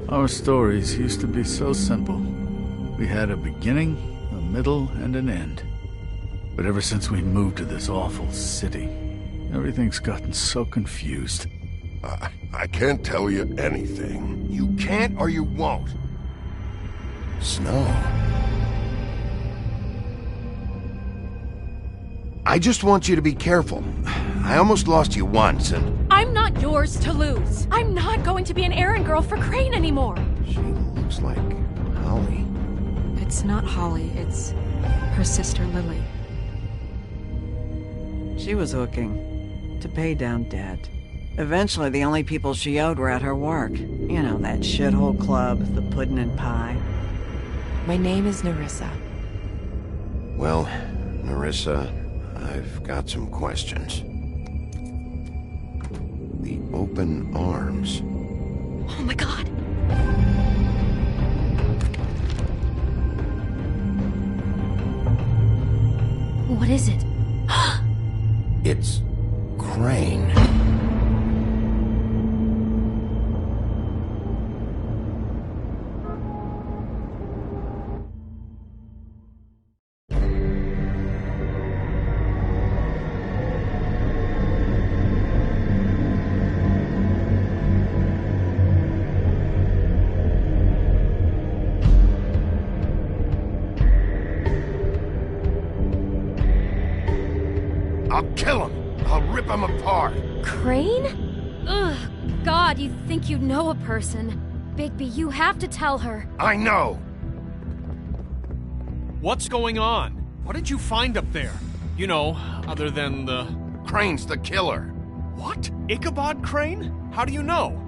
Our stories used to be so simple. We had a beginning, a middle, and an end. But ever since we moved to this awful city, everything's gotten so confused. I can't tell you anything. You can't or you won't. Snow. I just want you to be careful. I almost lost you once, and... I'm not yours to lose. I'm not going to be an errand girl for Crane anymore. She looks like Holly. It's not Holly, it's her sister Lily. She was hooking to pay down debt. Eventually, the only people she owed were at her work. You know, that shithole club, the puddin' and pie. My name is Nerissa. Well, Nerissa, I've got some questions. The open arms. Oh my god! What is it? It's Crane. I'll kill him. I'll rip him apart. Crane? Ugh, God, you think you know a person. Bigby, you have to tell her. I know. What's going on? What did you find up there? You know, other than the... Crane's the killer. What? Ichabod Crane? How do you know?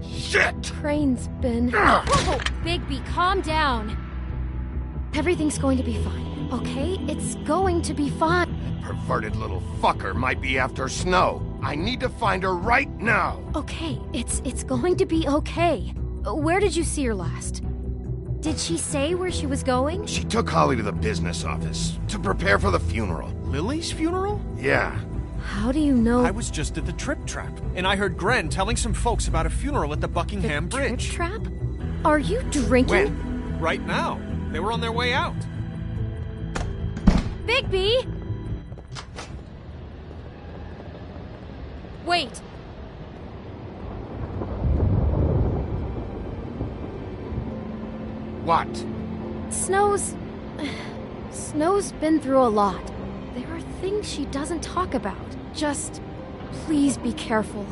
Shit! Crane's been... Whoa, Bigby, calm down. Everything's going to be fine, okay? It's going to be fine. Perverted little fucker might be after Snow. I need to find her right now. Okay, it's going to be okay. Where did you see her last? Did she say where she was going? She took Holly to the business office to prepare for the funeral. Lily's funeral? Yeah. How do you know? I was just at the Trip Trap, and I heard Gren telling some folks about a funeral at the Buckingham the Bridge. Trip Trap? Are you drinking? When? Right now. They were on their way out. Bigby! Wait. What? Snow's been through a lot. There are things she doesn't talk about. Just please be careful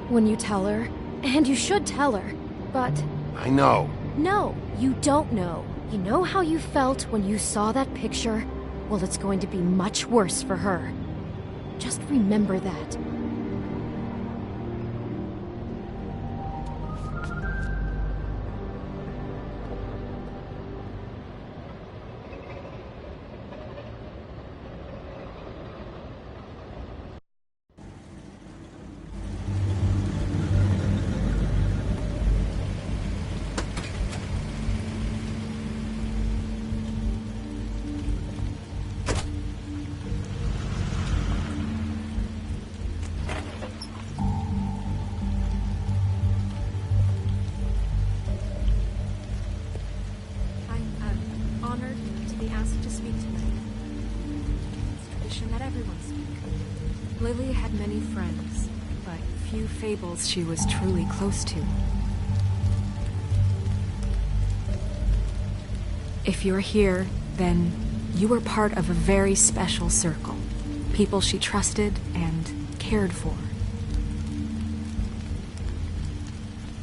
when you tell her. And you should tell her. But I know. no, you don't know. You know how you felt when you saw that picture? Well, it's going to be much worse for her. Just remember that. Lily had many friends, but few fables she was truly close to. If you're here, then you were part of a very special circle. People she trusted and cared for.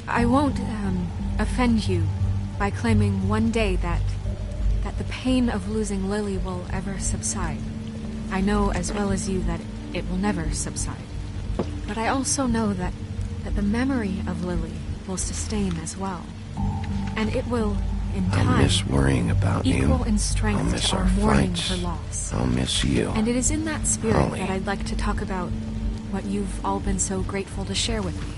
I won't, offend you by claiming one day that the pain of losing Lily will ever subside. I know as well as you that it will never subside. But I also know that the memory of Lily will sustain as well. And it will, in time, I'll miss worrying about you. equal in strength I'll miss to our our mourning fights. her loss. I'll miss you. And it is in that spirit Holly. that I'd like to talk about what you've all been so grateful to share with me.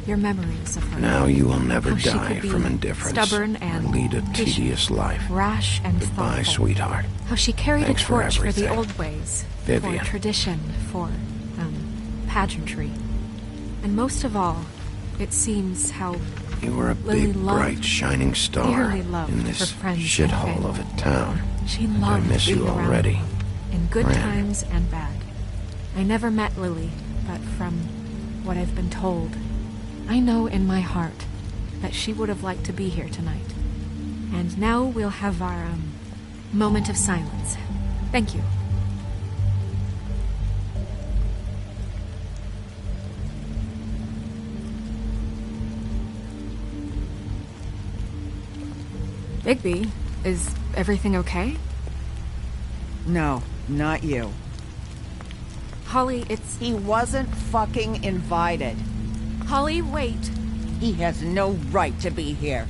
Your memories of her. Now you will never How she die could be from indifference stubborn or and lead a patient, tedious life. rash and Goodbye, thoughtful. sweetheart. How she carried Thanks a for torch for the everything. old ways, Vivian. for tradition, for, pageantry. And most of all, it seems how You were a Lily big, loved, bright, shining star dearly loved in her this friends and shithole family. of a town. she And I loved miss you being around already. me, in good Fran. times and bad. I never met Lily, but from what I've been told, I know in my heart that she would have liked to be here tonight. And now we'll have our, moment of silence. Thank you. Bigby, is everything okay? No, not you. Holly, it's... He wasn't fucking invited. Holly, wait. He has no right to be here.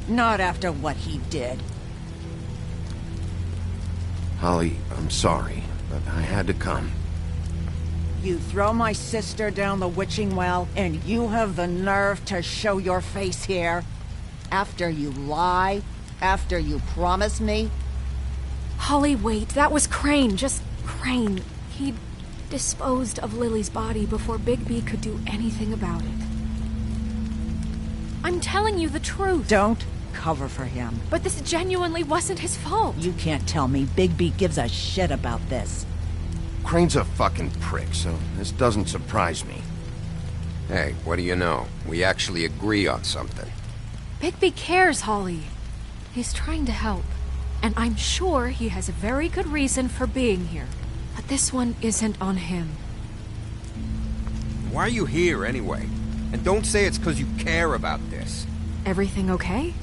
Not after what he did. Holly, I'm sorry, but I had to come. You throw my sister down the witching well, and you have the nerve to show your face here? After you lie? After you promise me? Holly, wait. That was Crane. Just Crane. He'd disposed of Lily's body before Bigby could do anything about it. I'm telling you the truth. Don't cover for him. But this genuinely wasn't his fault. You can't tell me Bigby gives a shit about this. Crane's a fucking prick, so this doesn't surprise me. Hey, what do you know? We actually agree on something. Bigby cares, Holly. He's trying to help. And I'm sure he has a very good reason for being here. But this one isn't on him. Why are you here, anyway? And don't say it's because you care about this. Everything okay?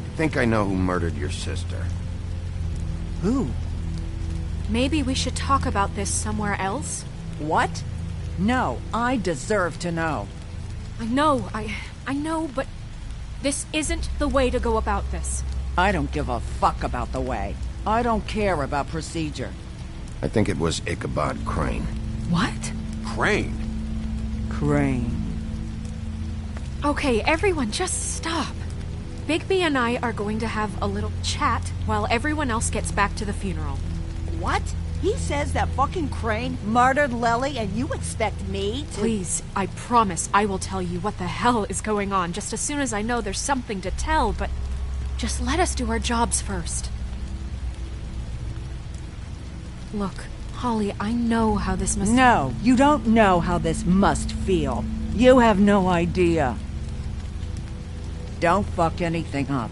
I think I know who murdered your sister. Who? Maybe we should talk about this somewhere else? What? No, I deserve to know. I know, but this isn't the way to go about this. I don't give a fuck about the way. I don't care about procedure. I think it was Ichabod Crane. What? Crane? Crane. Okay, everyone, just stop. Bigby and I are going to have a little chat while everyone else gets back to the funeral. What? He says that fucking Crane murdered Lily and you expect me to— Please, I promise I will tell you what the hell is going on just as soon as I know there's something to tell, but just let us do our jobs first. Look, Holly, I know how this must— No, you don't know how this must feel. You have no idea. Don't fuck anything up.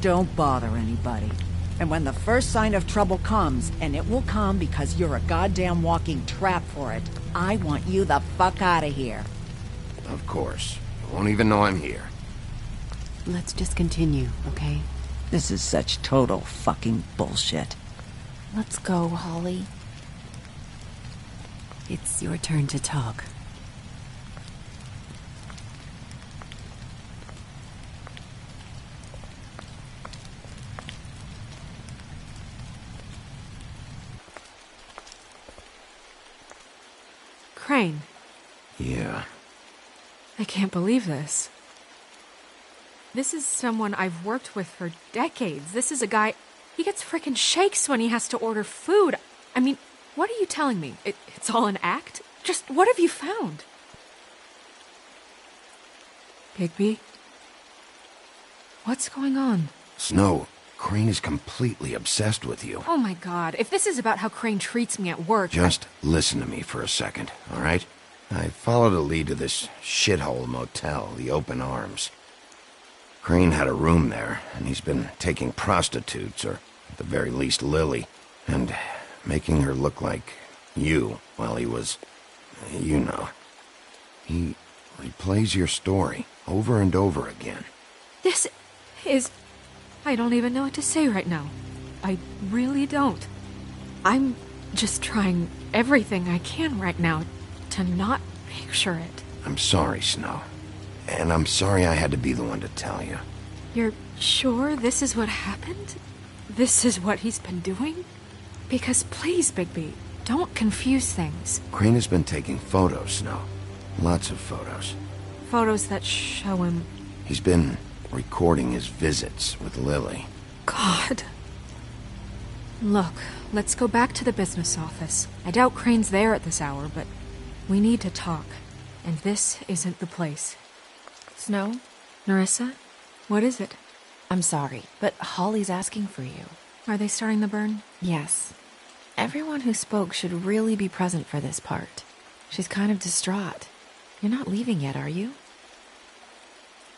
Don't bother anybody. And when the first sign of trouble comes, and it will come because you're a goddamn walking trap for it, I want you the fuck out of here. Of course. You won't even know I'm here. Let's just continue, okay? This is such total fucking bullshit. Let's go, Holly. It's your turn to talk. Crane. Yeah. I can't believe this. This is someone I've worked with for decades. This is a guy... He gets frickin' shakes when he has to order food. I mean, what are you telling me? It's all an act? Just what have you found? Bigby? What's going on? Snow, Crane is completely obsessed with you. Oh my god, if this is about how Crane treats me at work... Just listen to me for a second, all right? I followed a lead to this shithole motel, the Open Arms. Crane had a room there, and he's been taking prostitutes, or at the very least Lily, and making her look like you while he was... you know. He replays your story over and over again. This is... I don't even know what to say right now. I really don't. I'm just trying everything I can right now to not picture it. I'm sorry, Snow. And I'm sorry I had to be the one to tell you. You're sure this is what happened? This is what he's been doing? Because please, Bigby, don't confuse things. Crane has been taking photos, Snow. Lots of photos. Photos that show him... He's been recording his visits with Lily. God. Look, let's go back to the business office. I doubt Crane's there at this hour, but we need to talk. And this isn't the place. Snow? Nerissa? What is it? I'm sorry, but Holly's asking for you. Are they starting the burn? Yes. Everyone who spoke should really be present for this part. She's kind of distraught. You're not leaving yet, are you?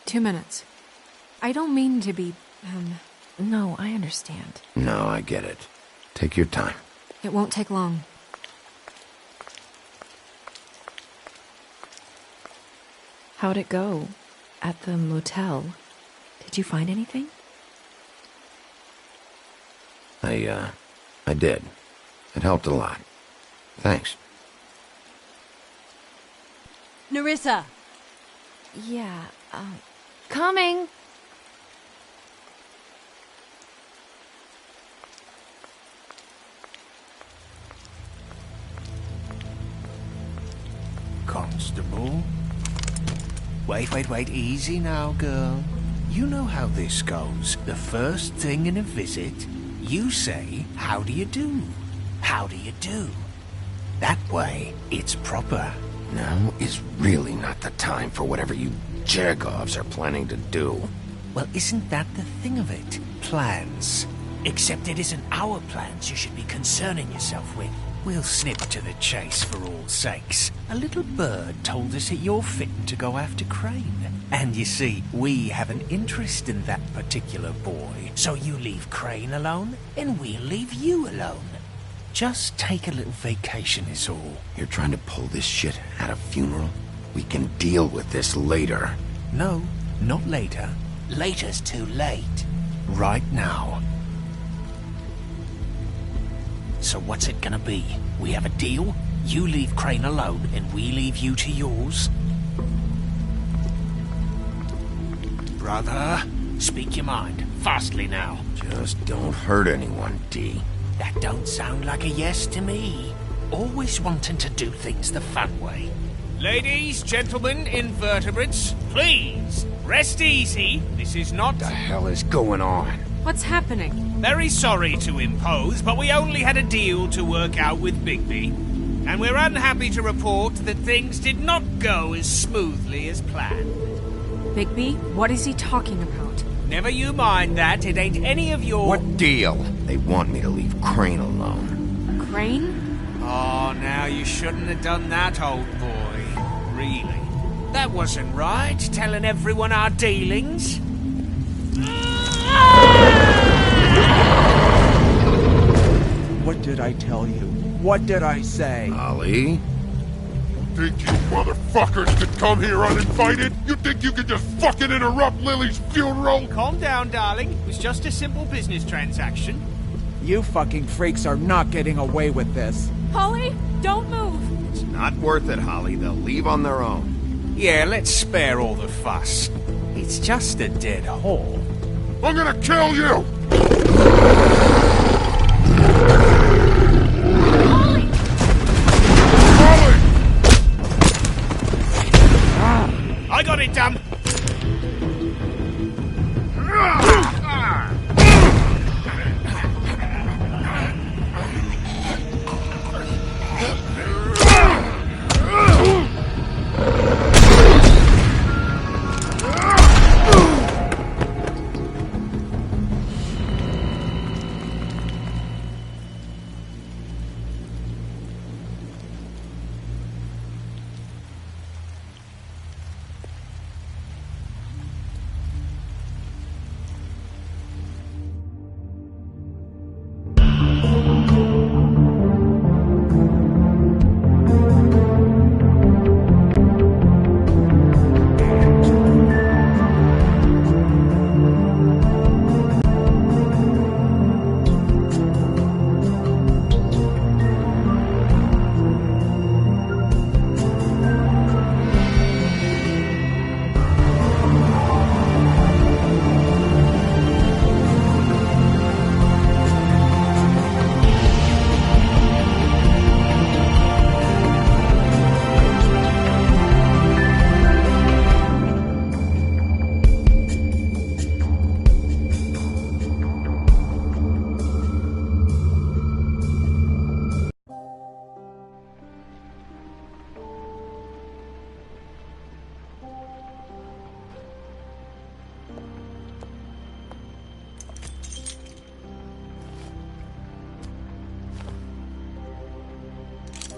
2 minutes. I don't mean to be, No, I understand. No, I get it. Take your time. It won't take long. How'd it go? At the motel? Did you find anything? I did. It helped a lot. Thanks. Nerissa! Yeah, Coming! Constable? Wait, easy now, girl. You know how this goes. The first thing in a visit, you say, "How do you do? How do you do?" That way, it's proper. Now is really not the time for whatever you Jergovs are planning to do. Well, isn't that the thing of it? Plans. Except it isn't our plans you should be concerning yourself with. We'll snip to the chase for all sakes. A little bird told us that you're fitting to go after Crane. And you see, we have an interest in that particular boy. So you leave Crane alone, and we'll leave you alone. Just take a little vacation is all. You're trying to pull this shit at a funeral? We can deal with this later. No, not later. Later's too late. Right now. So what's it gonna be? We have a deal? You leave Crane alone, and we leave you to yours? Brother, speak your mind. Fastly now. Just don't hurt anyone, D. That don't sound like a yes to me. Always wanting to do things the fun way. Ladies, gentlemen, invertebrates, please, rest easy. This is not... What the hell is going on? What's happening? Very sorry to impose, but we only had a deal to work out with Bigby. And we're unhappy to report that things did not go as smoothly as planned. Bigby, what is he talking about? Never you mind that, it ain't any of your... What deal? They want me to leave Crane alone. Crane? Oh, now you shouldn't have done that, old boy. Really? That wasn't right, telling everyone our dealings. What did I tell you? What did I say? Ollie? Think you motherfuckers could come here uninvited? You think you could just fucking interrupt Lily's funeral? Calm down, darling. It was just a simple business transaction. You fucking freaks are not getting away with this. Holly, don't move! It's not worth it, Holly. They'll leave on their own. Yeah, let's spare all the fuss. It's just a dead hole. I'm gonna kill you! I got it done.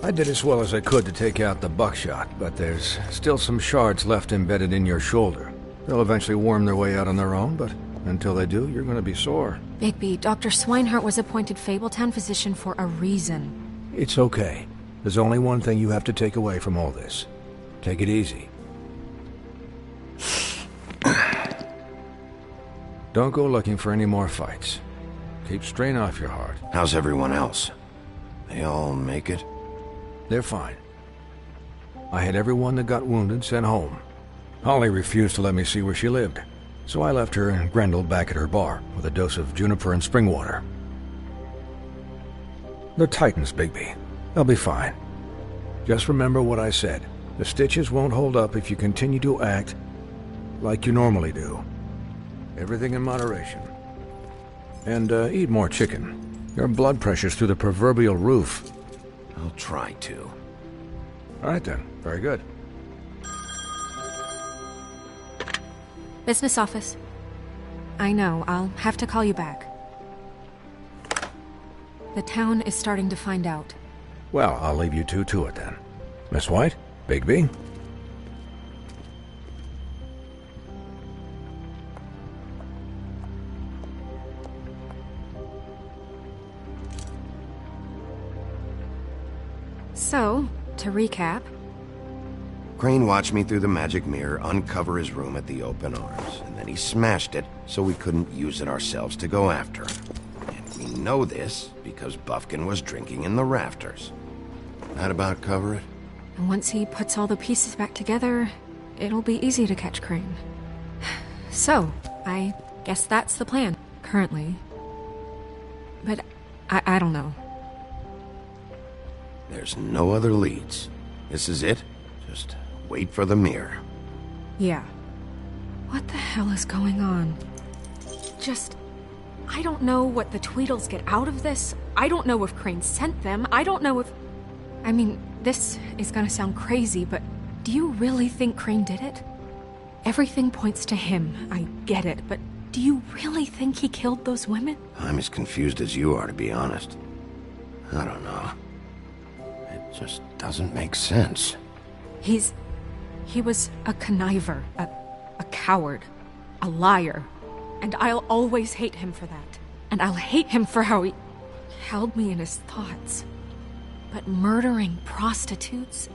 I did as well as I could to take out the buckshot, but there's still some shards left embedded in your shoulder. They'll eventually worm their way out on their own, but until they do, you're gonna be sore. Bigby, Dr. Swinehart was appointed Fabletown physician for a reason. It's okay. There's only one thing you have to take away from all this. Take it easy. Don't go looking for any more fights. Keep strain off your heart. How's everyone else? They all make it? They're fine. I had everyone that got wounded sent home. Holly refused to let me see where she lived, so I left her and Grendel back at her bar with a dose of juniper and spring water. They're Titans, Bigby. They'll be fine. Just remember what I said. The stitches won't hold up if you continue to act like you normally do. Everything in moderation. And eat more chicken. Your blood pressure's through the proverbial roof. I'll try to. All right then. Very good. Business office. I know, I'll have to call you back. The town is starting to find out. Well, I'll leave you two to it then. Miss White? Bigby? So, to recap... Crane watched me through the magic mirror uncover his room at the open arms, and then he smashed it so we couldn't use it ourselves to go after him. And we know this because Buffkin was drinking in the rafters. That about cover it? And once he puts all the pieces back together, it'll be easy to catch Crane. So, I guess that's the plan, currently. But I don't know. There's no other leads. This is it. Just wait for the mirror. Yeah. What the hell is going on? I don't know what the Tweedles get out of this. I don't know if Crane sent them. I don't know if... I mean, this is gonna sound crazy, but do you really think Crane did it? Everything points to him. I get it, but do you really think he killed those women? I'm as confused as you are, to be honest. I don't know. It just doesn't make sense. He was a conniver, a coward, a liar. And I'll always hate him for that. And I'll hate him for how he held me in his thoughts. But murdering prostitutes?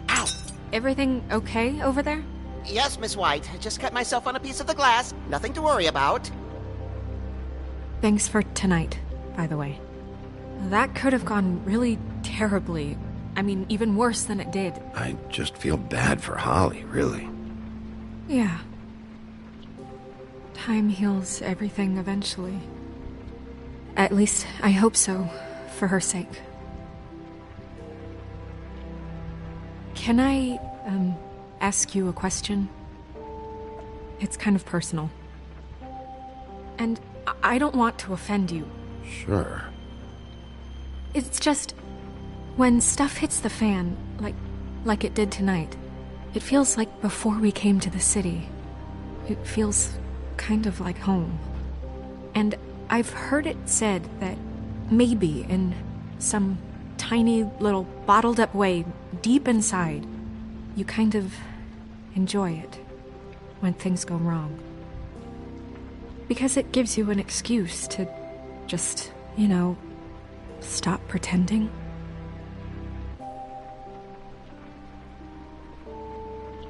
Ow! Everything okay over there? Yes, Miss White. Just cut myself on a piece of the glass. Nothing to worry about. Thanks for tonight, by the way. That could have gone really terribly. I mean, even worse than it did. I just feel bad for Holly, really. Yeah. Time heals everything eventually. At least, I hope so, for her sake. Can I, ask you a question? It's kind of personal. And I don't want to offend you. Sure. It's just... when stuff hits the fan, like it did tonight, it feels like before we came to the city. It feels kind of like home. And I've heard it said that maybe in some tiny little bottled up way deep inside, you kind of enjoy it when things go wrong. Because it gives you an excuse to just, stop pretending.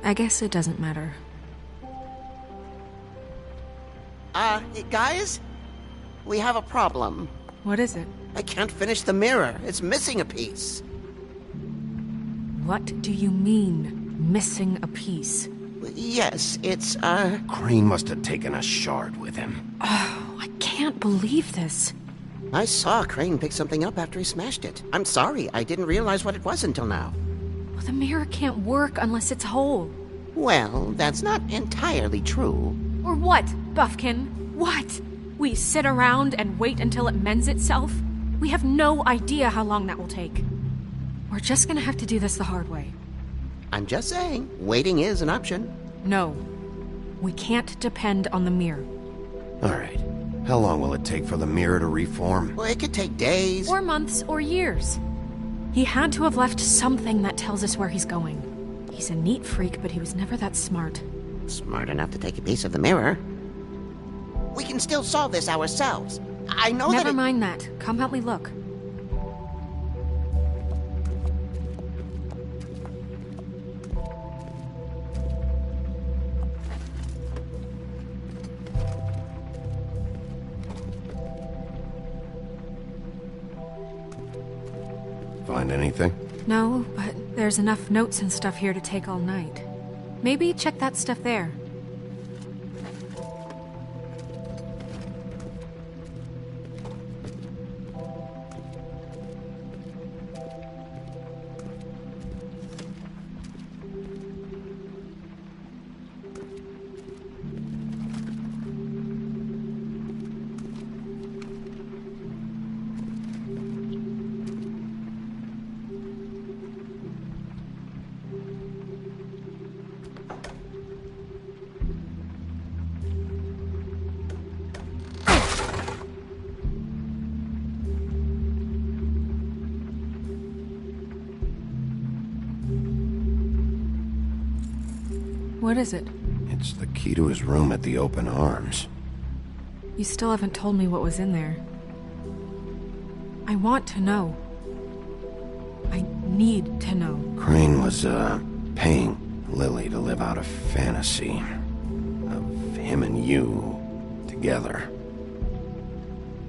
I guess it doesn't matter. Guys? We have a problem. What is it? I can't finish the mirror. It's missing a piece. What do you mean, missing a piece? Yes, it's, Crane must have taken a shard with him. Oh, I can't believe this. I saw Crane pick something up after he smashed it. I'm sorry, I didn't realize what it was until now. Well, the mirror can't work unless it's whole. Well, that's not entirely true. Or what, Buffkin? What? We sit around and wait until it mends itself? We have no idea how long that will take. We're just gonna have to do this the hard way. I'm just saying, waiting is an option. No. We can't depend on the mirror. All right. How long will it take for the mirror to reform? Well, it could take days. Or months, or years. He had to have left something that tells us where he's going. He's a neat freak, but he was never that smart. Smart enough to take a piece of the mirror. We can still solve this ourselves. I know Never mind that. Come help me look. Find anything? No, but there's enough notes and stuff here to take all night. Maybe check that stuff there. What is it? It's the key to his room at the Open Arms. You still haven't told me what was in there. I want to know. I need to know. Crane was, paying Lily to live out a fantasy of him and you together.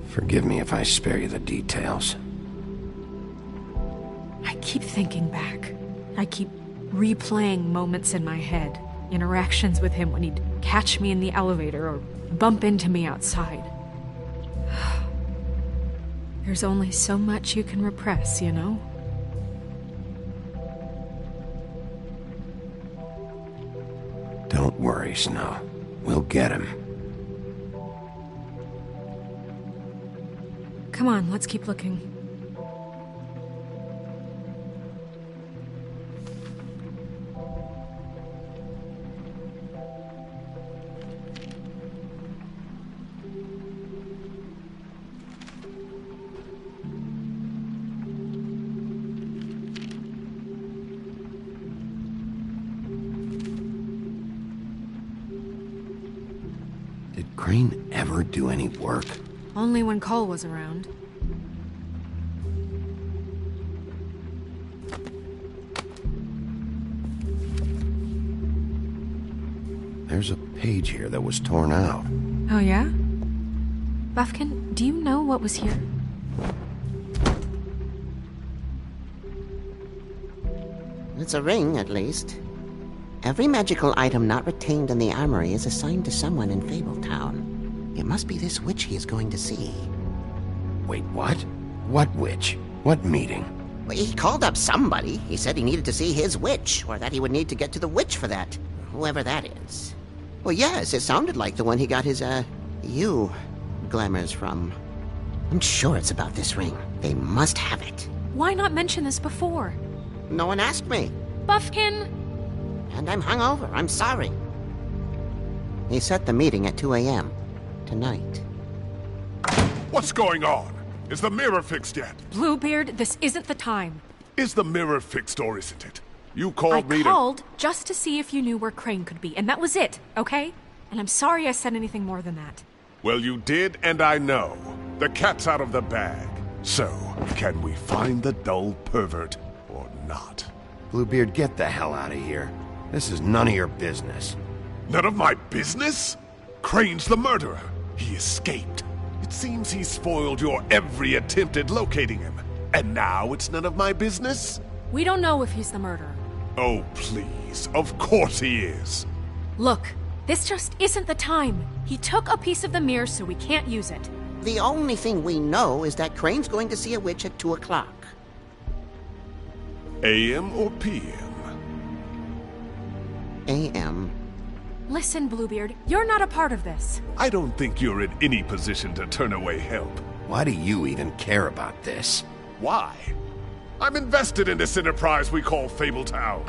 Forgive me if I spare you the details. I keep thinking back. I keep replaying moments in my head. Interactions with him when he'd catch me in the elevator or bump into me outside. There's only so much you can repress, you know? Don't worry, Snow. We'll get him. Come on, let's keep looking. Did Crane ever do any work? Only when Cole was around. There's a page here that was torn out. Oh, yeah? Buffkin, do you know what was here? It's a ring, at least. Every magical item not retained in the armory is assigned to someone in Fabletown. It must be this witch he is going to see. Wait, what? What witch? What meeting? Well, he called up somebody. He said he needed to see his witch, or that he would need to get to the witch for that. Whoever that is. Well, yes, it sounded like the one he got his, you glamours from. I'm sure it's about this ring. They must have it. Why not mention this before? No one asked me. Buffkin! And I'm hungover. I'm sorry. He set the meeting at 2 a.m. tonight. What's going on? Is the mirror fixed yet? Bluebeard, this isn't the time. Is the mirror fixed or isn't it? You called me I called just to see if you knew where Crane could be, and that was it, okay? And I'm sorry I said anything more than that. Well, you did, and I know. The cat's out of the bag. So, can we find the dull pervert or not? Bluebeard, get the hell out of here. This is none of your business. None of my business? Crane's the murderer. He escaped. It seems he spoiled your every attempt at locating him. And now it's none of my business? We don't know if he's the murderer. Oh, please. Of course he is. Look, this just isn't the time. He took a piece of the mirror, so we can't use it. The only thing we know is that Crane's going to see a witch at 2 o'clock. AM or PM? AM. Listen, Bluebeard, you're not a part of this. I don't think you're in any position to turn away help. Why do you even care about this? Why? I'm invested in this enterprise we call Fabletown.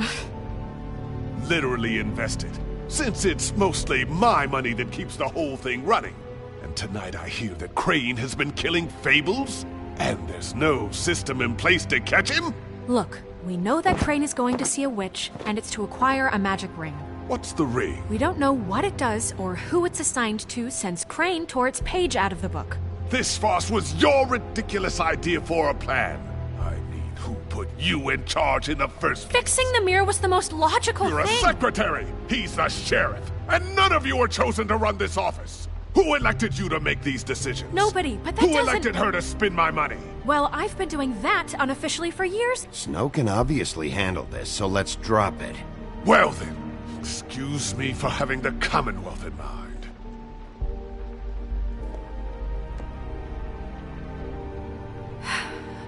Literally invested. Since it's mostly my money that keeps the whole thing running. And tonight I hear that Crane has been killing Fables? And there's no system in place to catch him? Look, we know that Crane is going to see a witch, and it's to acquire a magic ring. What's the ring? We don't know what it does or who it's assigned to since Crane tore its page out of the book. This farce was your ridiculous idea for a plan. I mean, who put you in charge in the first place? Fixing the mirror was the most logical You're thing. a secretary! He's the sheriff! And none of you were chosen to run this office! Who elected you to make these decisions? Nobody, but that Who doesn't... elected her to spend my money? Well, I've been doing that unofficially for years. Snow can obviously handle this, so let's drop it. Well then, excuse me for having the Commonwealth in mind.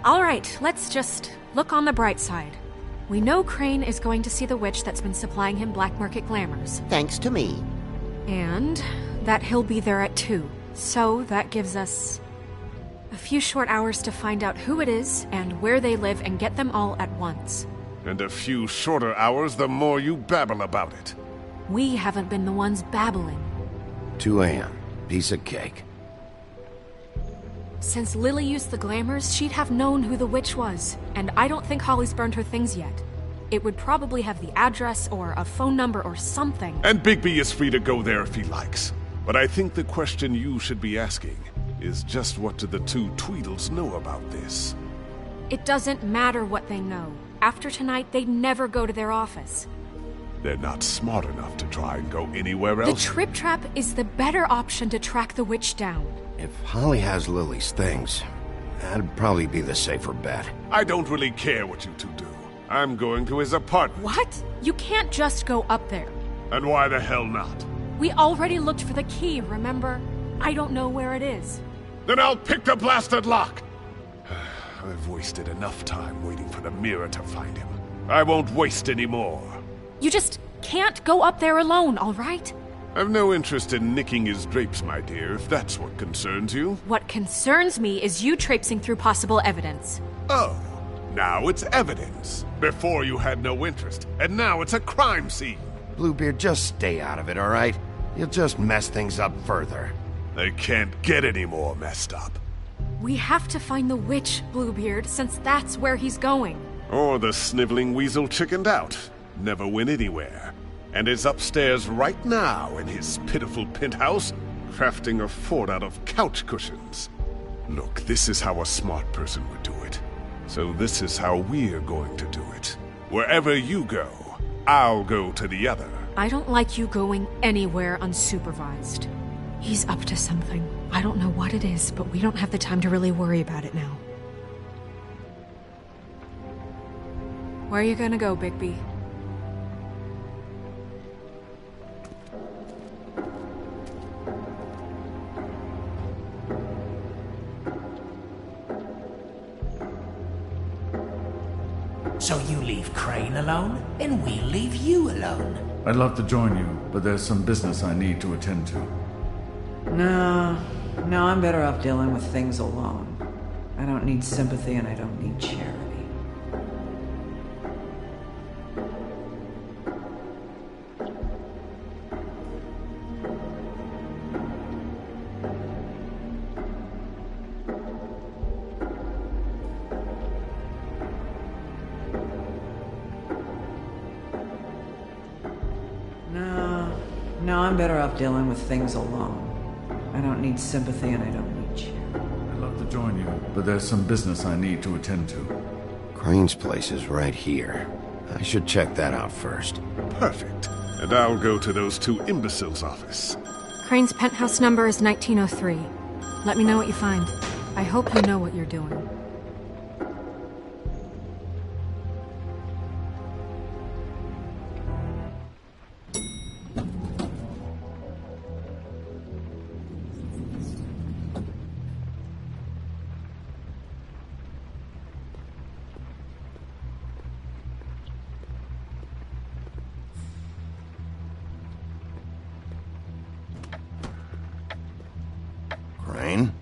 All right, let's just look on the bright side. We know Crane is going to see the witch that's been supplying him black market glamours. Thanks to me. And that he'll be there at 2. So that gives us a few short hours to find out who it is and where they live and get them all at once. And a few shorter hours the more you babble about it. We haven't been the ones babbling. 2 a.m. Piece of cake. Since Lily used the glamours, she'd have known who the witch was. And I don't think Holly's burned her things yet. It would probably have the address or a phone number or something. And Bigby is free to go there if he likes. But I think the question you should be asking is just what do the 2 Tweedles know about this? It doesn't matter what they know. After tonight, they'd never go to their office. They're not smart enough to try and go anywhere else. The Trip Trap is the better option to track the witch down. If Holly has Lily's things, that'd probably be the safer bet. I don't really care what you 2 do. I'm going to his apartment. What? You can't just go up there. And why the hell not? We already looked for the key, remember? I don't know where it is. Then I'll pick the blasted lock! I've wasted enough time waiting for the mirror to find him. I won't waste any more. You just can't go up there alone, all right? I've no interest in nicking his drapes, my dear, if that's what concerns you. What concerns me is you traipsing through possible evidence. Oh, now it's evidence. Before you had no interest, and now it's a crime scene. Bluebeard, just stay out of it, all right? You'll just mess things up further. They can't get any more messed up. We have to find the witch, Bluebeard, since that's where he's going. Or the sniveling weasel chickened out. Never went anywhere. And is upstairs right now in his pitiful penthouse, crafting a fort out of couch cushions. Look, this is how a smart person would do it. So this is how we're going to do it. Wherever you go, I'll go to the other. I don't like you going anywhere unsupervised. He's up to something. I don't know what it is, but we don't have the time to really worry about it now. Where are you gonna go, Bigby? So you leave Crane alone, then we'll leave you alone. I'd love to join you, but there's some business I need to attend to. No, I'm better off dealing with things alone. I don't need sympathy and I don't need charity. No, I'm better off dealing with things alone. I don't need sympathy and I don't need charity. I'd love to join you, but there's some business I need to attend to. Crane's place is right here. I should check that out first. Perfect. And I'll go to those 2 imbeciles' office. Crane's penthouse number is 1903. Let me know what you find. I hope you know what you're doing. Crane?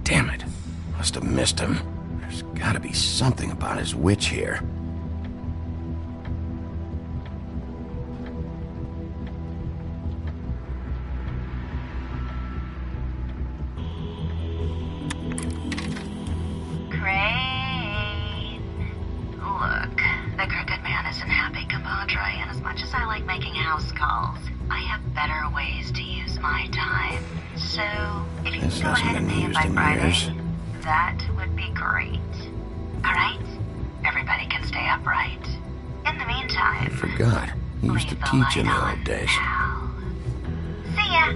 Damn it. Must have missed him. There's gotta be something about his witch here. Look, the Crooked Man isn't happy, compadre, and as much as I like making house calls, I have better ways to use my time. So, if you This can go hasn't ahead and been pay it used by in Friday, years. that would be great. Alright? Everybody can stay upright. In the meantime, I forgot. He used to leave the teach in light the on, old days. pal. See ya!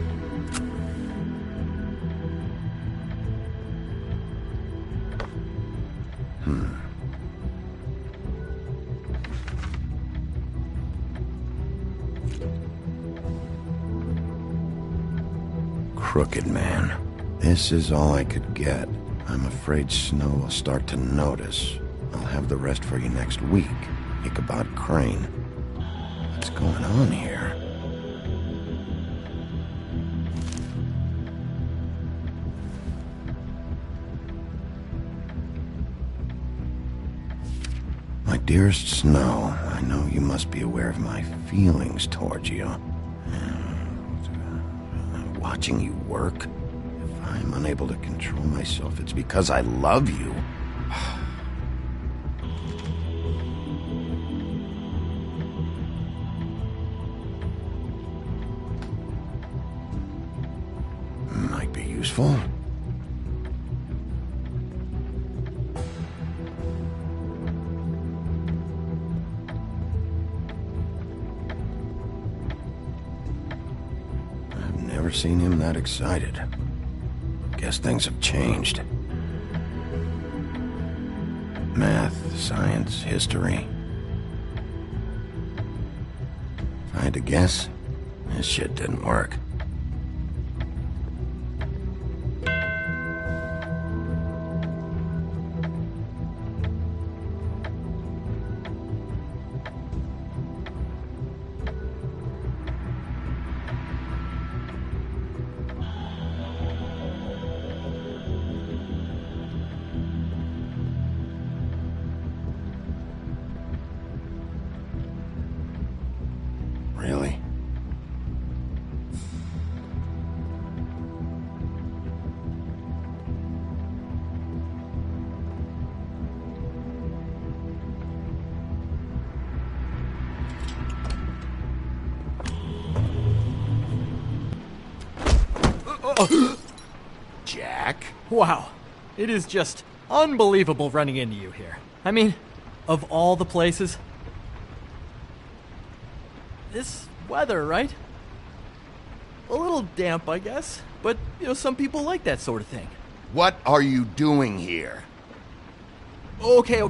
Crooked man. This is all I could get. I'm afraid Snow will start to notice. I'll have the rest for you next week. Ichabod Crane. What's going on here? My dearest Snow, I know you must be aware of my feelings towards you. Watching you work, if I'm unable to control myself, it's because I love you. Might be useful. Never seen him that excited. Guess things have changed. Math, science, history. If I had to guess, this shit didn't work. Really? Jack? Wow. It is just unbelievable running into you here. I mean, of all the places. This weather, right? A little damp, I guess. But, some people like that sort of thing. What are you doing here? Okay.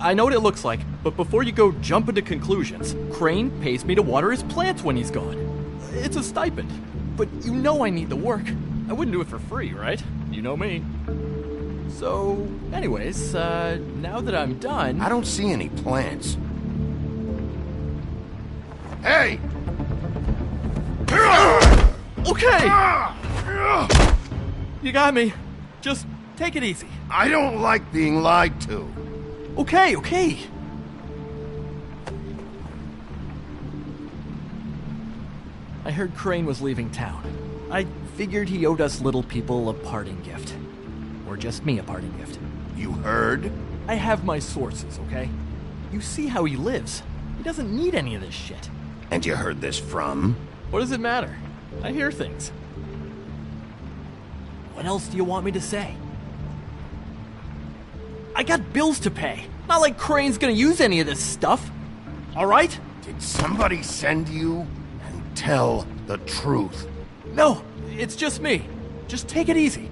I know what it looks like, but before you go jump into conclusions, Crane pays me to water his plants when he's gone. It's a stipend, but I need the work. I wouldn't do it for free, right? You know me. So, anyways, now that I'm done... I don't see any plants. Hey! Okay! You got me. Just take it easy. I don't like being lied to. Okay. I heard Crane was leaving town. I figured he owed us little people a parting gift. Or just me a parting gift. You heard? I have my sources, okay? You see how he lives. He doesn't need any of this shit. And you heard this from? What does it matter? I hear things. What else do you want me to say? I got bills to pay. Not like Crane's gonna use any of this stuff. All right? Did somebody send you? And tell the truth. No, it's just me. Just take it easy.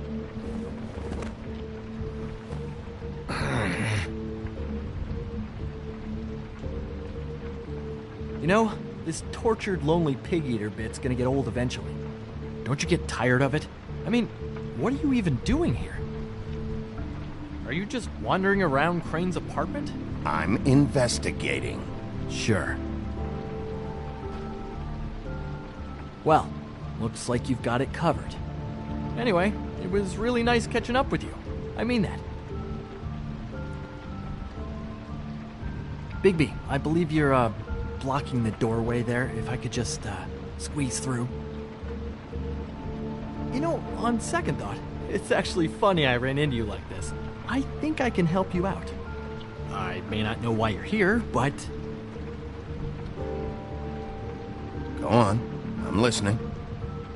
This tortured, lonely pig-eater bit's gonna get old eventually. Don't you get tired of it? I mean, what are you even doing here? Are you just wandering around Crane's apartment? I'm investigating. Sure. Well, looks like you've got it covered. Anyway, it was really nice catching up with you. I mean that. Bigby, I believe you're, blocking the doorway there. If I could just, squeeze through. On second thought, it's actually funny I ran into you like this. I think I can help you out. I may not know why you're here, but... Go on. I'm listening.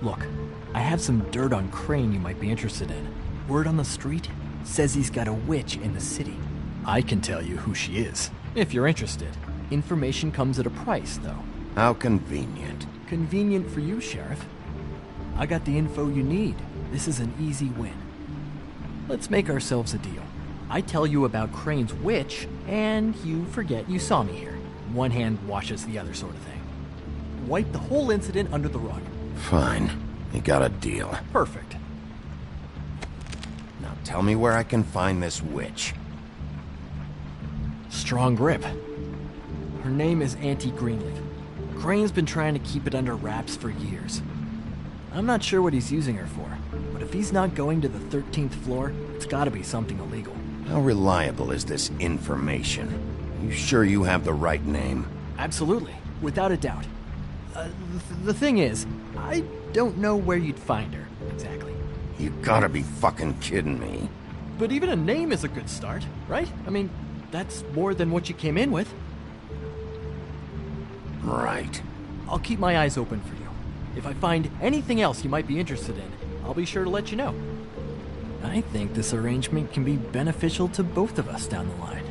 Look, I have some dirt on Crane you might be interested in. Word on the street says he's got a witch in the city. I can tell you who she is, if you're interested. Information comes at a price, though. How convenient. Convenient for you, Sheriff. I got the info you need. This is an easy win. Let's make ourselves a deal. I tell you about Crane's witch, and you forget you saw me here. One hand washes the other sort of thing. Wipe the whole incident under the rug. Fine. You got a deal. Perfect. Now tell me where I can find this witch. Strong grip. Her name is Auntie Greenleaf. Crane's been trying to keep it under wraps for years. I'm not sure what he's using her for, but if he's not going to the 13th floor, it's gotta be something illegal. How reliable is this information? You sure you have the right name? Absolutely, without a doubt. The thing is, I don't know where you'd find her, exactly. You gotta be fucking kidding me. But even a name is a good start, right? I mean, that's more than what you came in with. Right. I'll keep my eyes open for you. If I find anything else you might be interested in, I'll be sure to let you know. I think this arrangement can be beneficial to both of us down the line.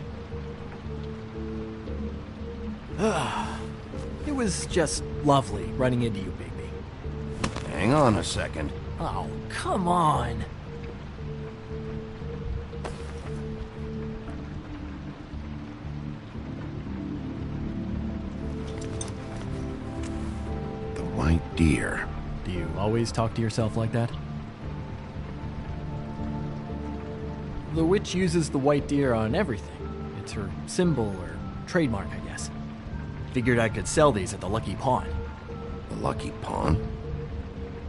It was just lovely running into you, Bigby. Hang on a second. Oh, come on. The white deer. Do you always talk to yourself like that? The witch uses the white deer on everything. It's her symbol or trademark, I guess. Figured I could sell these at the Lucky Pawn. The Lucky Pawn?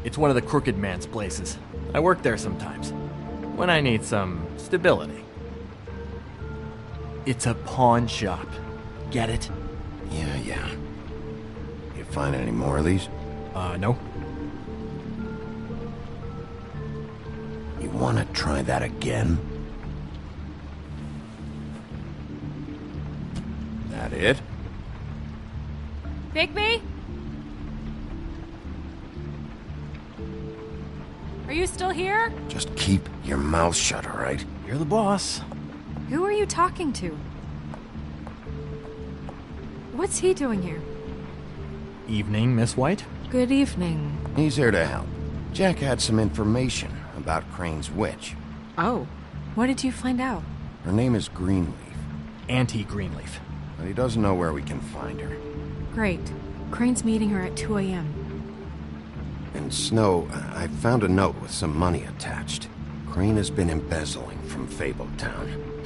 It's one of the crooked man's places. I work there sometimes, when I need some stability. It's a pawn shop. Get it? Yeah. You find any more of these? No. You wanna try that again? That it? Bigby? Are you still here? Just keep your mouth shut, all right? You're the boss. Who are you talking to? What's he doing here? Evening, Miss White. Good evening. He's here to help. Jack had some information about Crane's witch. Oh, what did you find out? Her name is Greenleaf. Auntie Greenleaf. But he doesn't know where we can find her. Great. Crane's meeting her at 2 a.m. And Snow, I found a note with some money attached. Crane has been embezzling from Fabletown.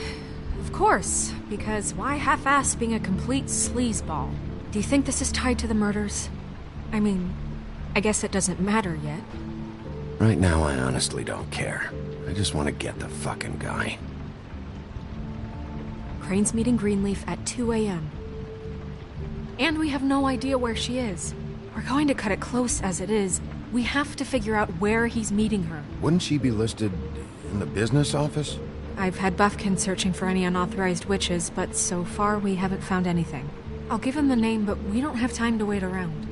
Of course, because why half-ass being a complete sleazeball? Do you think this is tied to the murders? I mean, I guess it doesn't matter yet. Right now, I honestly don't care. I just want to get the fucking guy. Crane's meeting Greenleaf at 2 a.m. And we have no idea where she is. We're going to cut it close as it is. We have to figure out where he's meeting her. Wouldn't she be listed in the business office? I've had Buffkin searching for any unauthorized witches, but so far we haven't found anything. I'll give him the name, but we don't have time to wait around.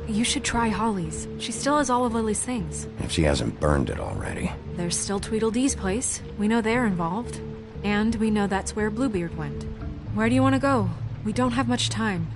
You should try Holly's. She still has all of Lily's things. If she hasn't burned it already. There's still Tweedledee's place. We know they're involved. And we know that's where Bluebeard went. Where do you want to go? We don't have much time.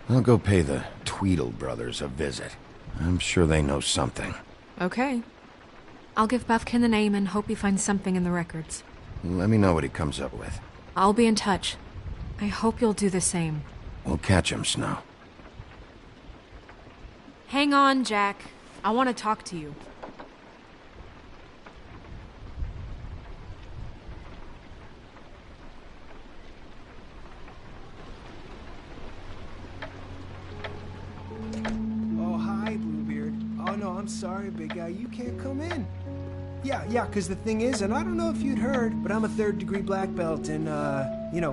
I'll go pay the Tweedle brothers a visit. I'm sure they know something. Okay. I'll give Buffkin the name and hope he finds something in the records. Let me know what he comes up with. I'll be in touch. I hope you'll do the same. We'll catch him, Snow. Hang on, Jack. I want to talk to you. sorry, big guy, you can't come in. Yeah, because the thing is, and I don't know if you'd heard, but I'm a third-degree black belt and,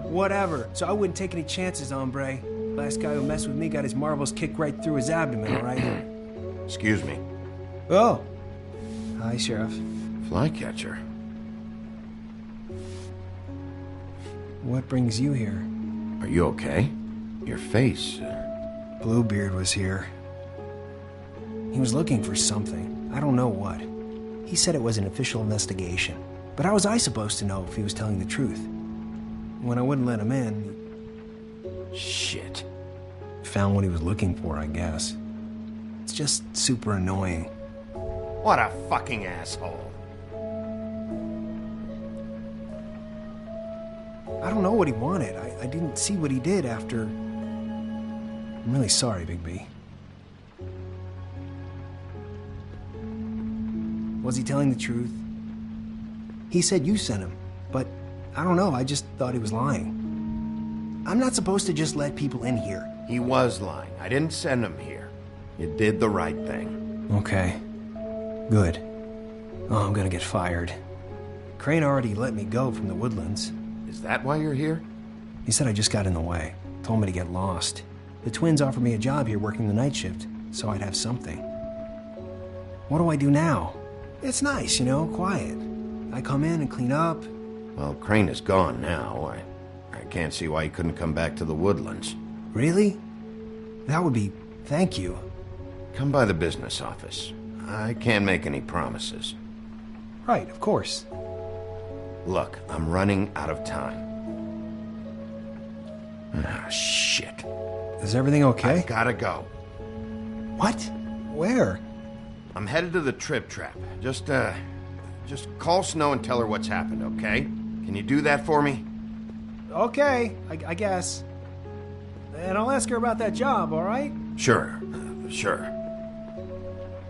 whatever. So I wouldn't take any chances, hombre. Last guy who messed with me got his marbles kicked right through his abdomen, all right? Excuse me. Oh. Hi, Sheriff. Flycatcher. What brings you here? Are you okay? Your face... Bluebeard was here. He was looking for something. I don't know what. He said it was an official investigation. But how was I supposed to know if he was telling the truth? When I wouldn't let him in... Shit. Found what he was looking for, I guess. It's just super annoying. What a fucking asshole. I don't know what he wanted. I didn't see what he did after... I'm really sorry, Bigby. Was he telling the truth? He said you sent him, but I don't know, I just thought he was lying. I'm not supposed to just let people in here. He was lying. I didn't send him here. You did the right thing. Okay. Good. Oh, I'm gonna get fired. Crane already let me go from the Woodlands. Is that why you're here? He said I just got in the way. Told me to get lost. The twins offered me a job here working the night shift, so I'd have something. What do I do now? It's nice, quiet. I come in and clean up. Well, Crane is gone now. I can't see why he couldn't come back to the Woodlands. Really? That would be... thank you. Come by the business office. I can't make any promises. Right, of course. Look, I'm running out of time. Ah, shit. Is everything okay? I gotta go. What? Where? I'm headed to the Trip Trap. Just call Snow and tell her what's happened, okay? Can you do that for me? Okay, I guess. And I'll ask her about that job, all right? Sure.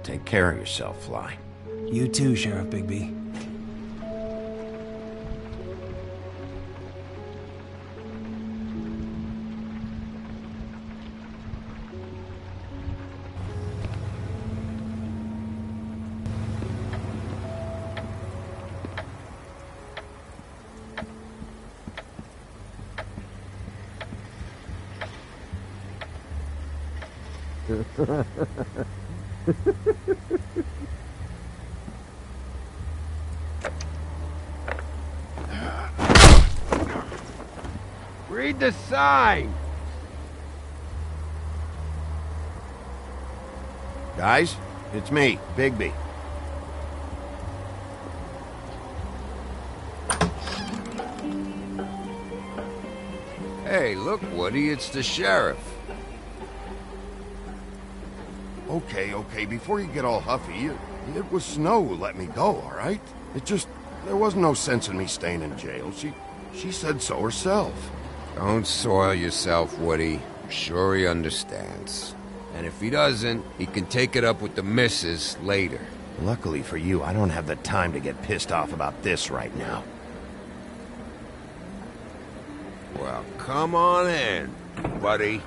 Take care of yourself, Fly. You too, Sheriff Bigby. Read the sign! Guys, it's me, Bigby. Hey, look, Woody, it's the sheriff. Okay, before you get all huffy, it was Snow who let me go, all right? There was no sense in me staying in jail. She said so herself. Don't soil yourself, Woody. I'm sure he understands. And if he doesn't, he can take it up with the missus later. Luckily for you, I don't have the time to get pissed off about this right now. Well, come on in, buddy.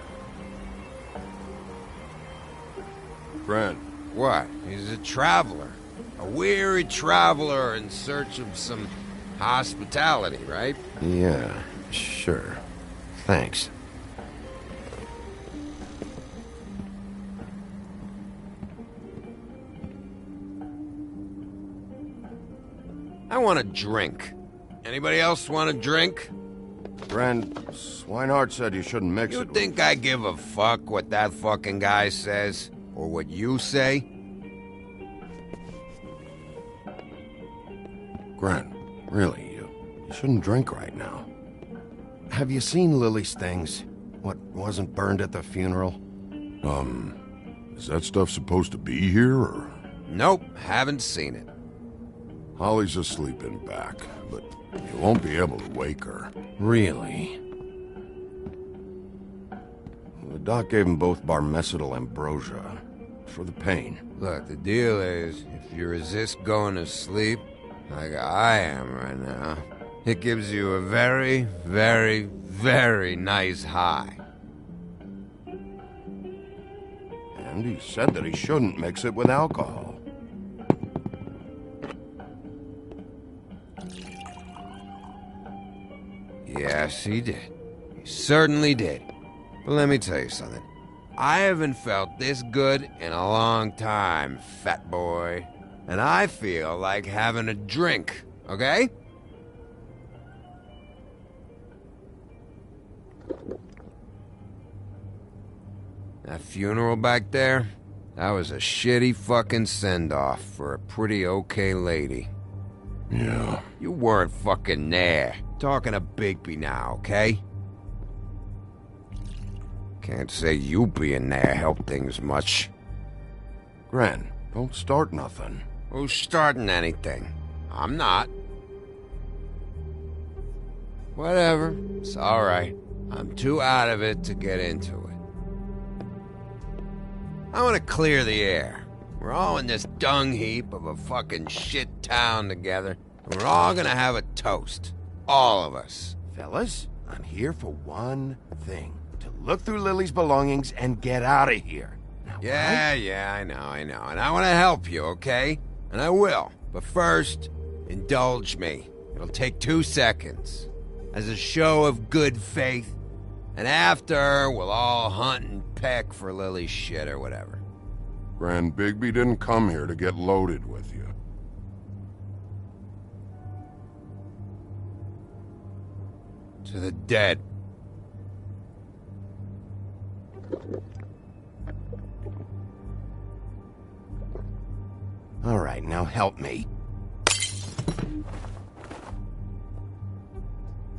Friend. What? He's a traveler. A weary traveler in search of some hospitality, right? Yeah, sure. Thanks. I want a drink. Anybody else want a drink? Friend, Swinehart said you shouldn't mix it. You think I give a fuck what that fucking guy says? Or what you say? Gren, really, you shouldn't drink right now. Have you seen Lily's things? What wasn't burned at the funeral? Is that stuff supposed to be here, or...? Nope, haven't seen it. Holly's asleep in back, but you won't be able to wake her. Really? The doc gave them both Barmecidal ambrosia for the pain. Look, the deal is, if you resist going to sleep, like I am right now, it gives you a very, very, very nice high. And he said that he shouldn't mix it with alcohol. Yes, he did. He certainly did. But let me tell you something. I haven't felt this good in a long time, fat boy. And I feel like having a drink, okay? That funeral back there, that was a shitty fucking send-off for a pretty okay lady. Yeah. You weren't fucking there. Talking to Bigby now, okay? Can't say you being there helped things much. Gren, don't start nothing. Who's starting anything? I'm not. Whatever. It's alright. I'm too out of it to get into it. I want to clear the air. We're all in this dung heap of a fucking shit town together, and we're all gonna have a toast. All of us. Fellas, I'm here for one thing. To look through Lily's belongings and get out of here. Now, Yeah, I know. And I want to help you, okay? And I will. But first, indulge me. It'll take 2 seconds. As a show of good faith. And after, we'll all hunt and peck for Lily's shit or whatever. Grand Bigby didn't come here to get loaded with you. To the dead. All right, now help me.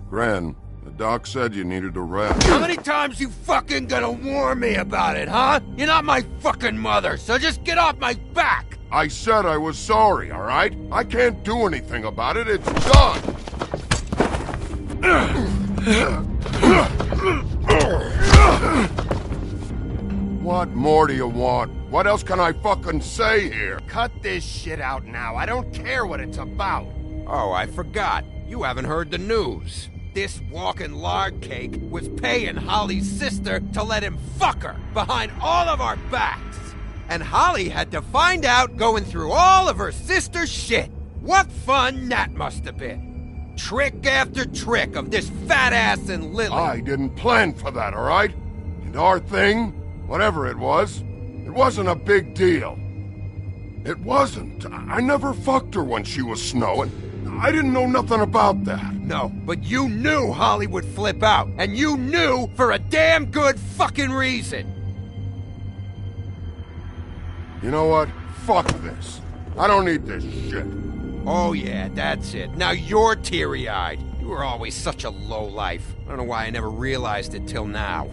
Gren, the doc said you needed a rest. How many times you fucking gonna warn me about it, huh? You're not my fucking mother, so just get off my back! I said I was sorry, all right? I can't do anything about it. It's done! What more do you want? What else can I fucking say here? Cut this shit out now. I don't care what it's about. Oh, I forgot. You haven't heard the news. This walking lard cake was paying Holly's sister to let him fuck her behind all of our backs. And Holly had to find out going through all of her sister's shit. What fun that must have been. Trick after trick of this fat ass and Lily. I didn't plan for that, all right? And our thing, whatever it wasn't a big deal. It wasn't. I never fucked her when she was snowing. I didn't know nothing about that. No, but you knew Holly would flip out. And you knew for a damn good fucking reason. You know what? Fuck this. I don't need this shit. Oh yeah, that's it. Now you're teary-eyed. You were always such a lowlife. I don't know why I never realized it till now.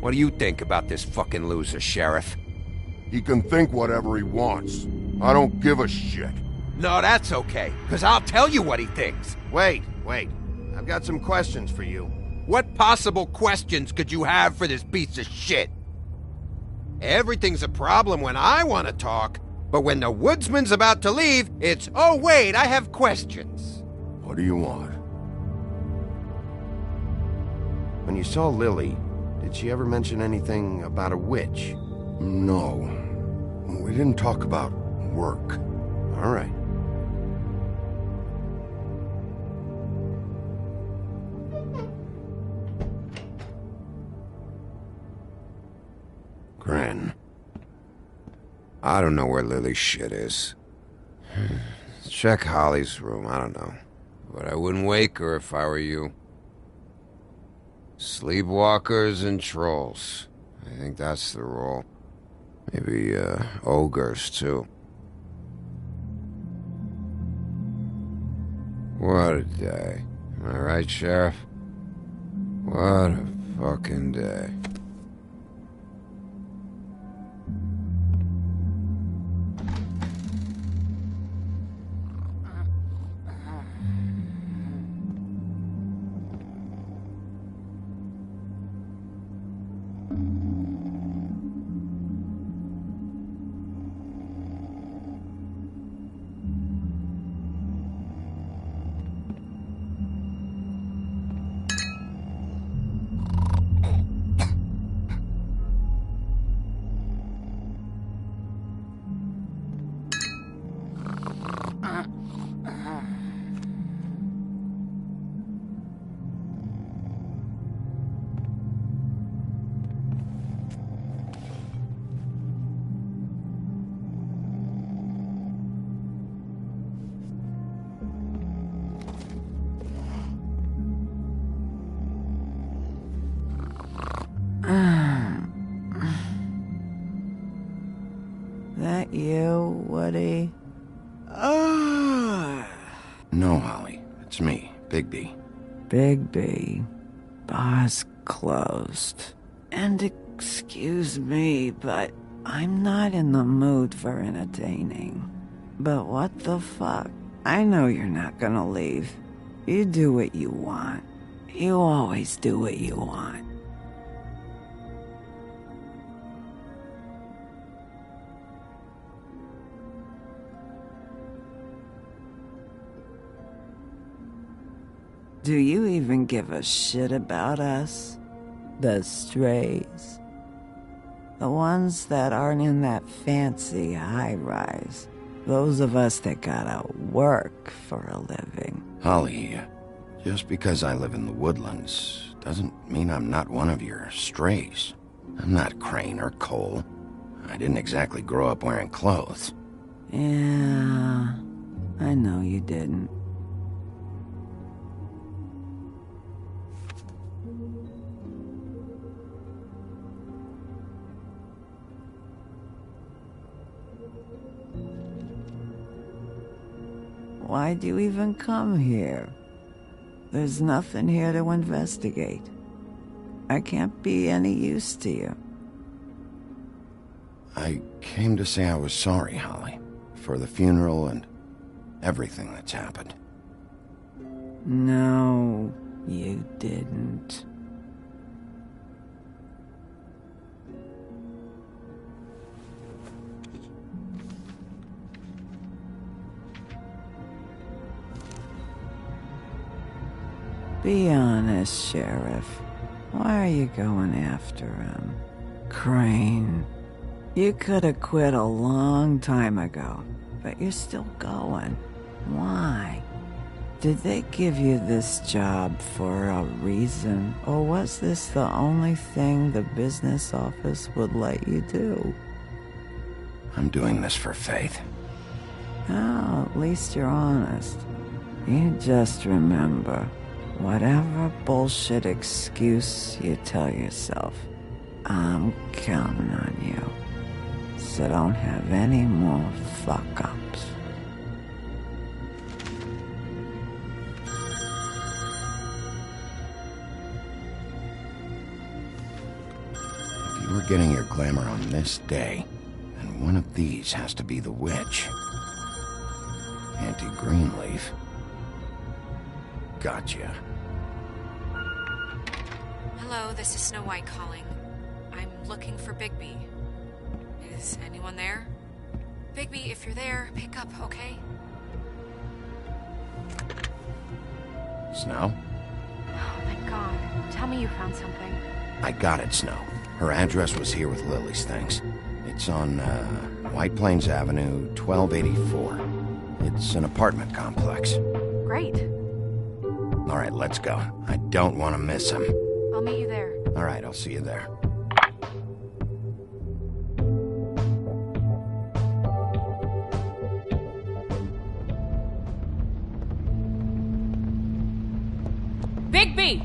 What do you think about this fucking loser, Sheriff? He can think whatever he wants. I don't give a shit. No, that's okay, because I'll tell you what he thinks. Wait. I've got some questions for you. What possible questions could you have for this piece of shit? Everything's a problem when I want to talk, but when the woodsman's about to leave, it's, oh wait, I have questions. What do you want? When you saw Lily, did she ever mention anything about a witch? No. We didn't talk about work. All right. Gren. I don't know where Lily's shit is. Check Holly's room, I don't know. But I wouldn't wake her if I were you. Sleepwalkers and trolls. I think that's the rule. Maybe, ogres, too. What a day. Am I right, Sheriff? What a fucking day. you, Woody? No, Holly. It's me, Bigby. Bigby. Bar's closed. And excuse me, but I'm not in the mood for entertaining. But what the fuck? I know you're not gonna leave. You do what you want. You always do what you want. Do you even give a shit about us? The strays? The ones that aren't in that fancy high-rise. Those of us that gotta work for a living. Holly, just because I live in the woodlands doesn't mean I'm not one of your strays. I'm not Crane or Cole. I didn't exactly grow up wearing clothes. Yeah, I know you didn't. Why'd you even come here? There's nothing here to investigate. I can't be any use to you. I came to say I was sorry, Holly, for the funeral and everything that's happened. No, you didn't. Be honest, Sheriff. Why are you going after him? Crane. You could have quit a long time ago, but you're still going. Why? Did they give you this job for a reason, or was this the only thing the business office would let you do? I'm doing this for Faith. Oh, at least you're honest. You just remember, whatever bullshit excuse you tell yourself, I'm counting on you. So don't have any more fuck-ups. If you were getting your glamour on this day, then one of these has to be the witch. Auntie Greenleaf. Gotcha. Hello, this is Snow White calling. I'm looking for Bigby. Is anyone there? Bigby, if you're there, pick up, okay? Snow? Oh, thank God. Tell me you found something. I got it, Snow. Her address was here with Lily's things. It's on, White Plains Avenue, 1284. It's an apartment complex. Great. All right, let's go. I don't want to miss him. I'll meet you there. All right, I'll see you there. Bigby!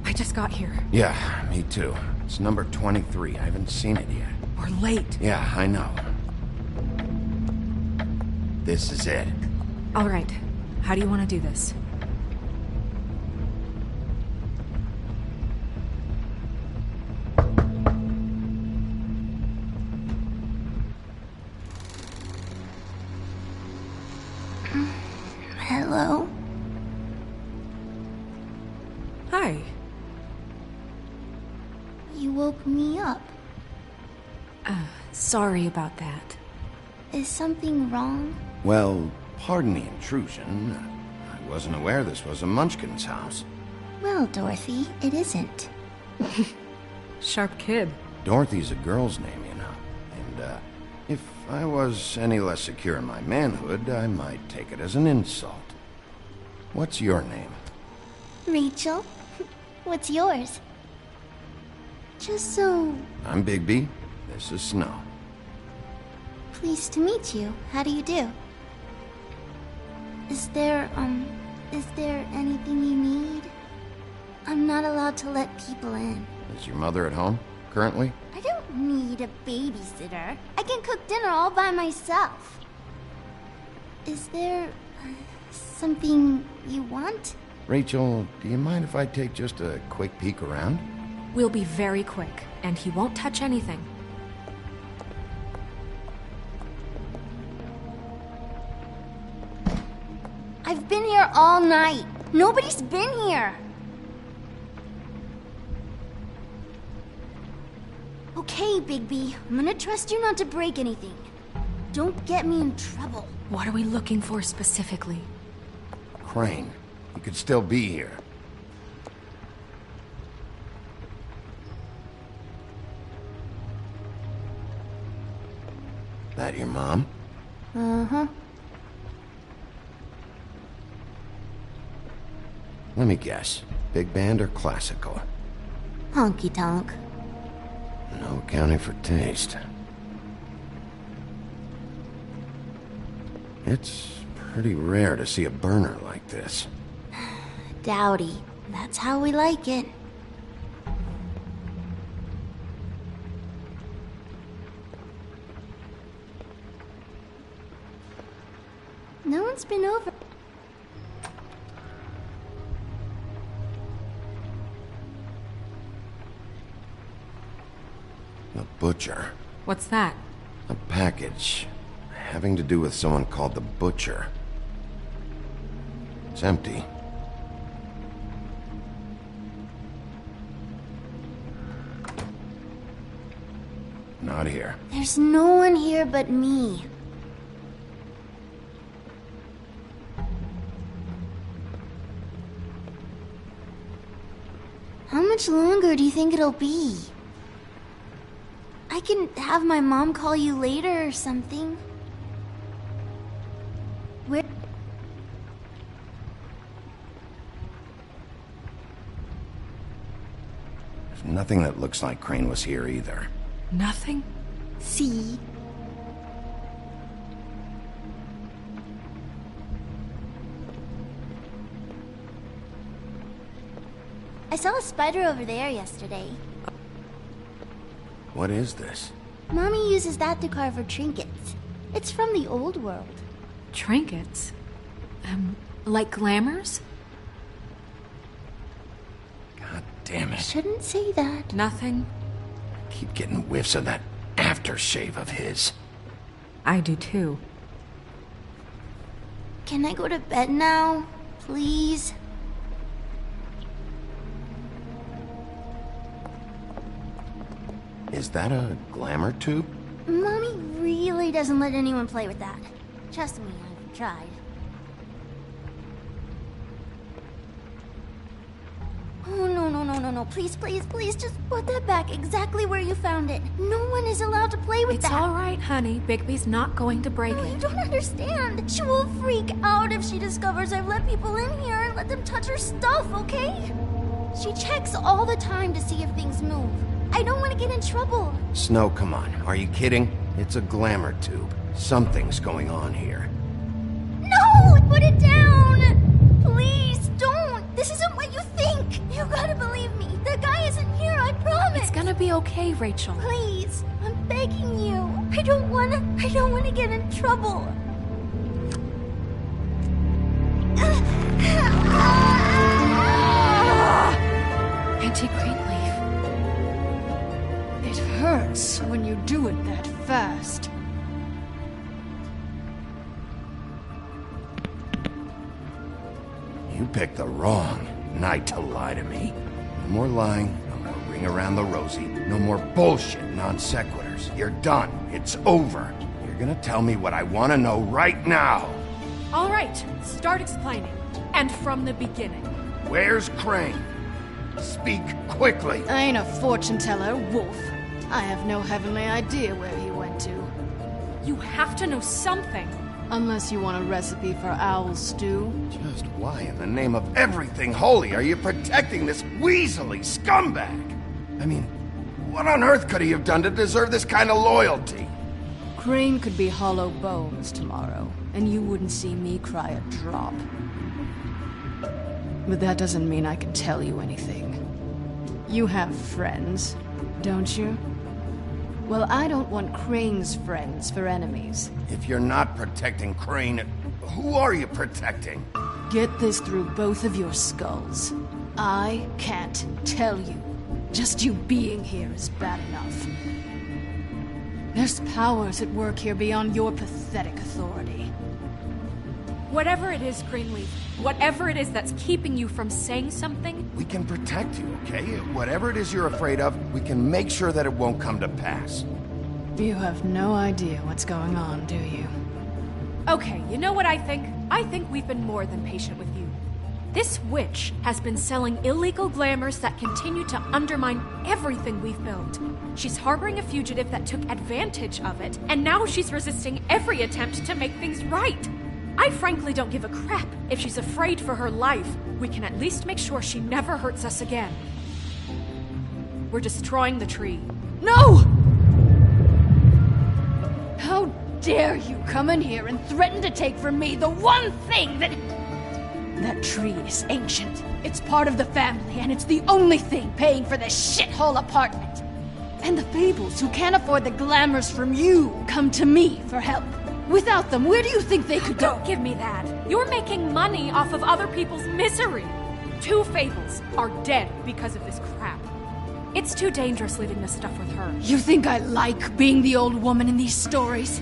I just got here. Yeah, me too. It's number 23. I haven't seen it yet. We're late. Yeah, I know. This is it. All right. How do you want to do this? Hello? Hi. You woke me up. Sorry about that. Is something wrong? Well, pardon the intrusion. I wasn't aware this was a Munchkin's house. Well, Dorothy, it isn't. Sharp kid. Dorothy's a girl's name, you know. And, if I was any less secure in my manhood, I might take it as an insult. What's your name? Rachel? What's yours? Just so... I'm Bigby. This is Snow. Pleased to meet you. How do you do? Is there anything you need? I'm not allowed to let people in. Is your mother at home, currently? I don't need a babysitter. I can cook dinner all by myself. Is there something you want? Rachel, do you mind if I take just a quick peek around? We'll be very quick, and he won't touch anything. I've been here all night. Nobody's been here. Okay, Bigby. I'm gonna trust you not to break anything. Don't get me in trouble. What are we looking for specifically? Crane. He could still be here. That your mom? Uh-huh. Let me guess. Big band or classical? Honky-tonk. No accounting for taste. It's pretty rare to see a burner like this. Dowdy. That's how we like it. No one's been over. The Butcher. What's that? A package having to do with someone called the Butcher. It's empty. Not here. There's no one here but me. How much longer do you think it'll be? I can have my mom call you later or something. Where? There's nothing that looks like Crane was here either. Nothing? See? I saw a spider over there yesterday. What is this? Mommy uses that to carve her trinkets. It's from the old world. Trinkets? Like glamours? God damn it. Shouldn't say that. Nothing. Keep getting whiffs of that aftershave of his. I do too. Can I go to bed now? Please? Is that a glamour tube? Mommy really doesn't let anyone play with that. Trust me, I've tried. Oh, no. Please, just put that back exactly where you found it. No one is allowed to play with that. It's all right, honey. Bigby's not going to break No, it. you don't understand. She will freak out if she discovers I've let people in here and let them touch her stuff, okay? She checks all the time to see if things move. I don't want to get in trouble. Snow, come on. Are you kidding? It's a glamour tube. Something's going on here. No! Put it down! Please, don't! This isn't what you think! You gotta believe me. The guy isn't here, I promise! It's gonna be okay, Rachel. Please, I'm begging you. I don't wanna get in trouble. Auntie Greenleaf. It hurts when you do it that fast. You picked the wrong night to lie to me. No more lying, no more ring around the rosy, no more bullshit non sequiturs. You're done. It's over. You're gonna tell me what I want to know right now. All right, start explaining. And from the beginning. Where's Crane? Speak quickly. I ain't a fortune teller, Wolf. I have no heavenly idea where he went to. You have to know something. Unless you want a recipe for owl stew. Just why in the name of everything holy are you protecting this weaselly scumbag? I mean, what on earth could he have done to deserve this kind of loyalty? Crane could be hollow bones tomorrow, and you wouldn't see me cry a drop. But that doesn't mean I can tell you anything. You have friends, don't you? Well, I don't want Crane's friends for enemies. If you're not protecting Crane, who are you protecting? Get this through both of your skulls. I can't tell you. Just you being here is bad enough. There's powers at work here beyond your pathetic authority. Whatever it is, Greenleaf, whatever it is that's keeping you from saying something... We can protect you, okay? Whatever it is you're afraid of, we can make sure that it won't come to pass. You have no idea what's going on, do you? Okay, you know what I think? I think we've been more than patient with you. This witch has been selling illegal glamours that continue to undermine everything we've built. She's harboring a fugitive that took advantage of it, and now she's resisting every attempt to make things right. I frankly don't give a crap if she's afraid for her life. We can at least make sure she never hurts us again. We're destroying the tree. No! How dare you come in here and threaten to take from me the one thing that... That tree is ancient. It's part of the family, and it's the only thing paying for this shithole apartment. And the Fables, who can't afford the glamours from you, come to me for help. Without them, where do you think they could go? Don't give me that. You're making money off of other people's misery. 2 Fables are dead because of this crap. It's too dangerous leaving this stuff with her. You think I like being the old woman in these stories?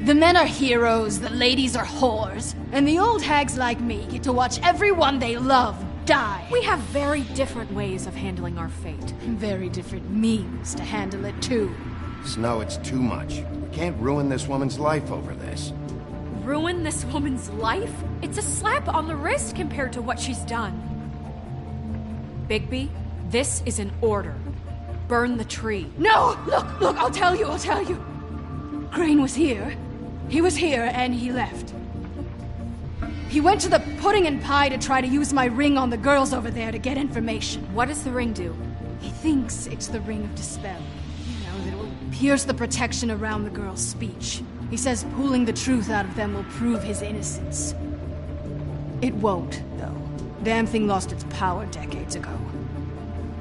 The men are heroes, the ladies are whores, and the old hags like me get to watch everyone they love die. We have very different ways of handling our fate. Very different means to handle it, too. Snow, it's too much. We can't ruin this woman's life over this. Ruin this woman's life? It's a slap on the wrist compared to what she's done. Bigby, this is an order. Burn the tree. No! Look, I'll tell you. Crane was here. He was here, and he left. He went to the pudding and pie to try to use my ring on the girls over there to get information. What does the ring do? He thinks it's the ring of dispel. That it will pierce the protection around the girl's speech. He says pulling the truth out of them will prove his innocence. It won't, though. Damn thing lost its power decades ago.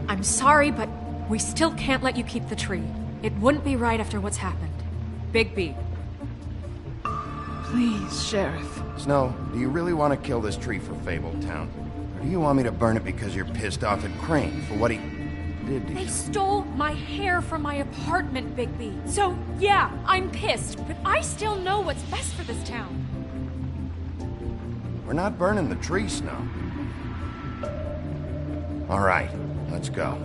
I'm sorry, but we still can't let you keep the tree. It wouldn't be right after what's happened. Bigby. Please, Sheriff. Snow, do you really want to kill this tree for Fabletown? Or do you want me to burn it because you're pissed off at Crane for what he... They stole my hair from my apartment, Bigby. So, yeah, I'm pissed, but I still know what's best for this town. We're not burning the tree, Snow. All right, let's go.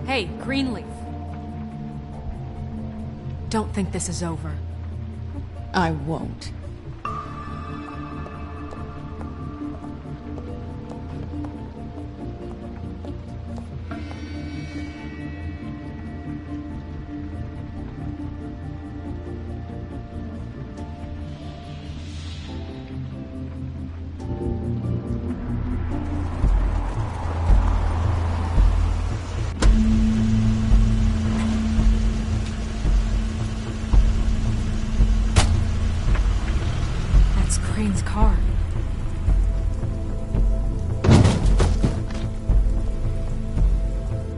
Hey, Greenleaf. Don't think this is over. I won't. Crane's car.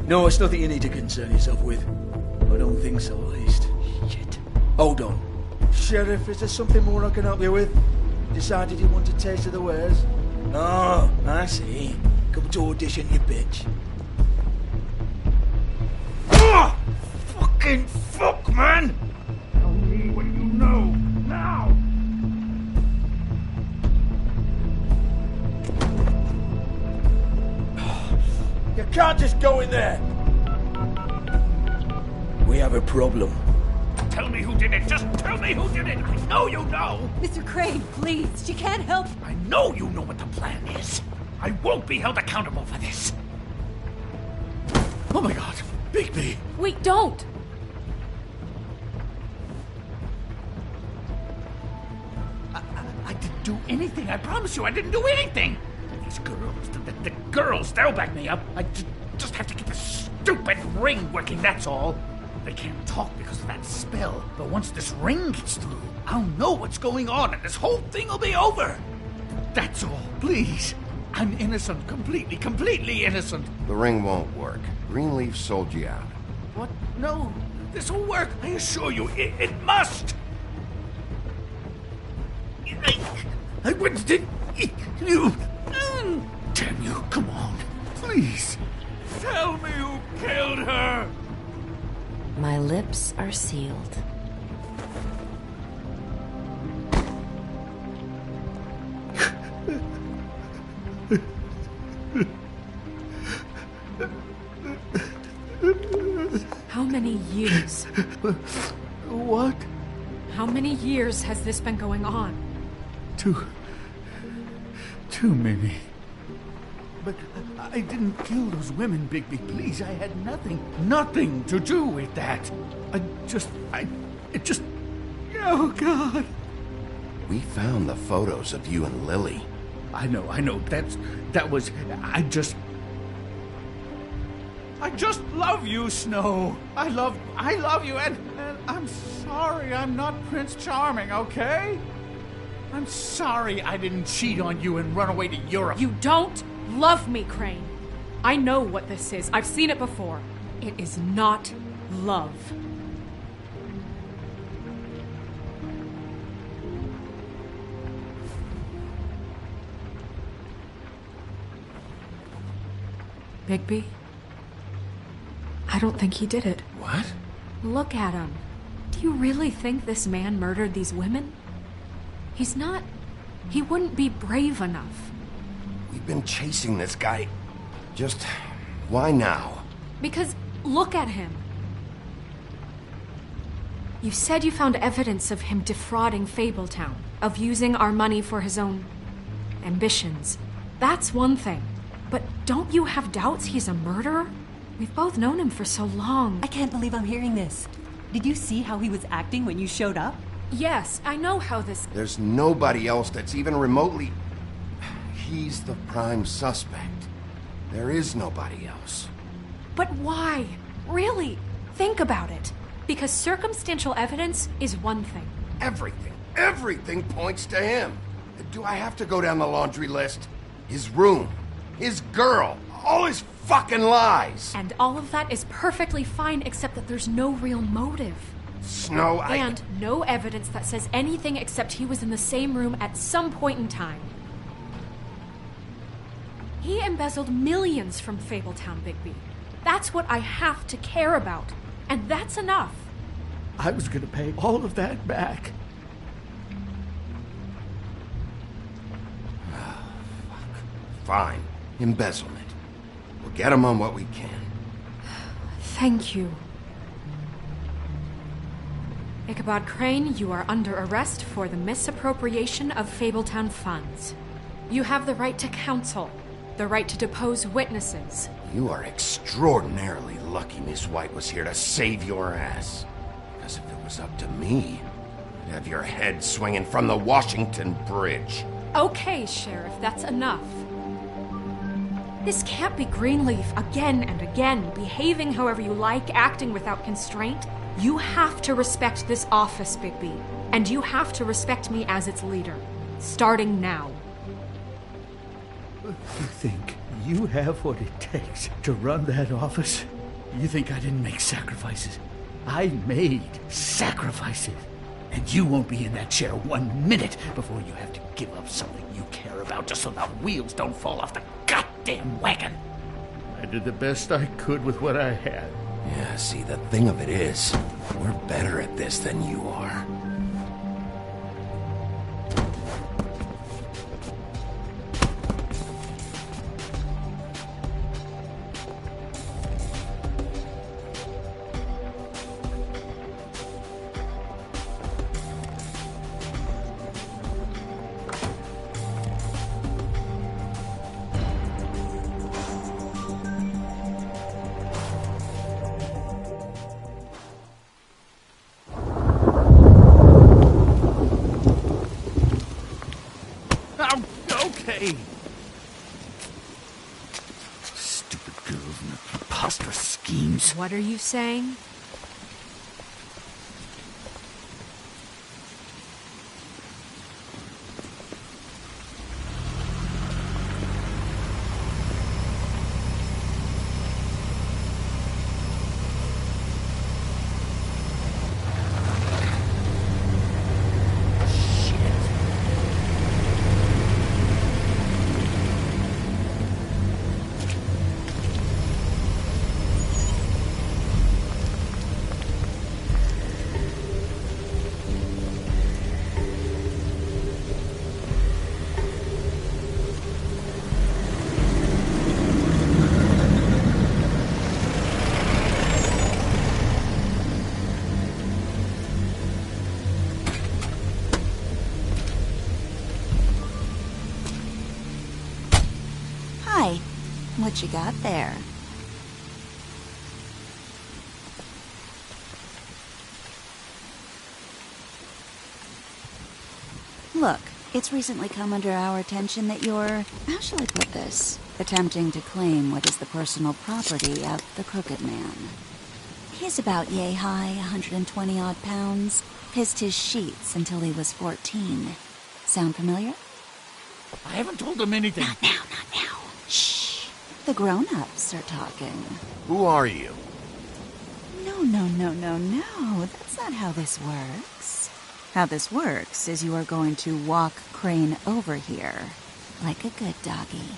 No, it's nothing you need to concern yourself with. I don't think so, at least. Shit. Hold on. Sheriff, is there something more I can help you with? Decided you want a taste of the wares? Oh, I see. Come to audition, you bitch. Oh! Fucking fuck, man! Tell me what you know, now! You can't just go in there! We have a problem. Tell me who did it! Just tell me who did it! I know you know! Mr. Crane, please, she can't help. I know you know what the plan is. I won't be held accountable for this. Oh my god, Bigby! Wait, don't! I didn't do anything. I promise you, I didn't do anything. These girls, the girls, they'll back me up. I just have to get this stupid ring working, that's all. They can't talk because of that spell. But once this ring gets through, I'll know what's going on and this whole thing will be over. That's all. Please. I'm innocent. Completely innocent. The ring won't work. Greenleaf sold you out. What? No. This'll work. I assure you, it must. I wouldn't did you. Damn you! Come on, please. Tell me who killed her. My lips are sealed. How many years? What? How many years has this been going on? Too many. But I didn't kill those women, Bigby. Please, I had nothing to do with that. It just... Oh, God. We found the photos of you and Lily. I know. I just love you, Snow. I love you, and I'm sorry I'm not Prince Charming, okay? I'm sorry I didn't cheat on you and run away to Europe. You don't love me, Crane. I know what this is. I've seen it before. It is not love. Bigby? I don't think he did it. What? Look at him. Do you really think this man murdered these women? He's not... He wouldn't be brave enough. We've been chasing this guy. Just... why now? Because look at him. You said you found evidence of him defrauding Fabletown, of using our money for his own ambitions. That's one thing. But don't you have doubts he's a murderer? We've both known him for so long. I can't believe I'm hearing this. Did you see how he was acting when you showed up? Yes, I know how this... There's nobody else that's even remotely... He's the prime suspect. There is nobody else. But why? Really? Think about it. Because circumstantial evidence is one thing. Everything points to him. Do I have to go down the laundry list? His room, his girl, all his fucking lies. And all of that is perfectly fine, except that there's no real motive. Snow, And no evidence that says anything except he was in the same room at some point in time. He embezzled millions from Fabletown, Bigby. That's what I have to care about. And that's enough. I was gonna pay all of that back. Fine. Embezzlement. We'll get him on what we can. Thank you. Ichabod Crane, you are under arrest for the misappropriation of Fabletown funds. You have the right to counsel, the right to depose witnesses. You are extraordinarily lucky Miss White was here to save your ass. Because if it was up to me, I'd have your head swinging from the Washington Bridge. Okay, Sheriff, that's enough. This can't be Greenleaf again and again, behaving however you like, acting without constraint. You have to respect this office, Bigby. And you have to respect me as its leader. Starting now. You think you have what it takes to run that office? You think I didn't make sacrifices? I made sacrifices. And you won't be in that chair 1 minute before you have to give up something you care about just so the wheels don't fall off the goddamn wagon. I did the best I could with what I had. Yeah, see, the thing of it is, we're better at this than you are. Okay. Stupid girls and their preposterous schemes. What are you saying? What you got there? Look, it's recently come under our attention that you're, how shall I put this, attempting to claim what is the personal property of the Crooked Man. He's about yay high, 120-odd pounds, pissed his sheets until he was 14. Sound familiar? I haven't told him anything. Not now. Shh. The grown-ups are talking. Who are you? No. That's not how this works. How this works is you are going to walk Crane over here, like a good doggy.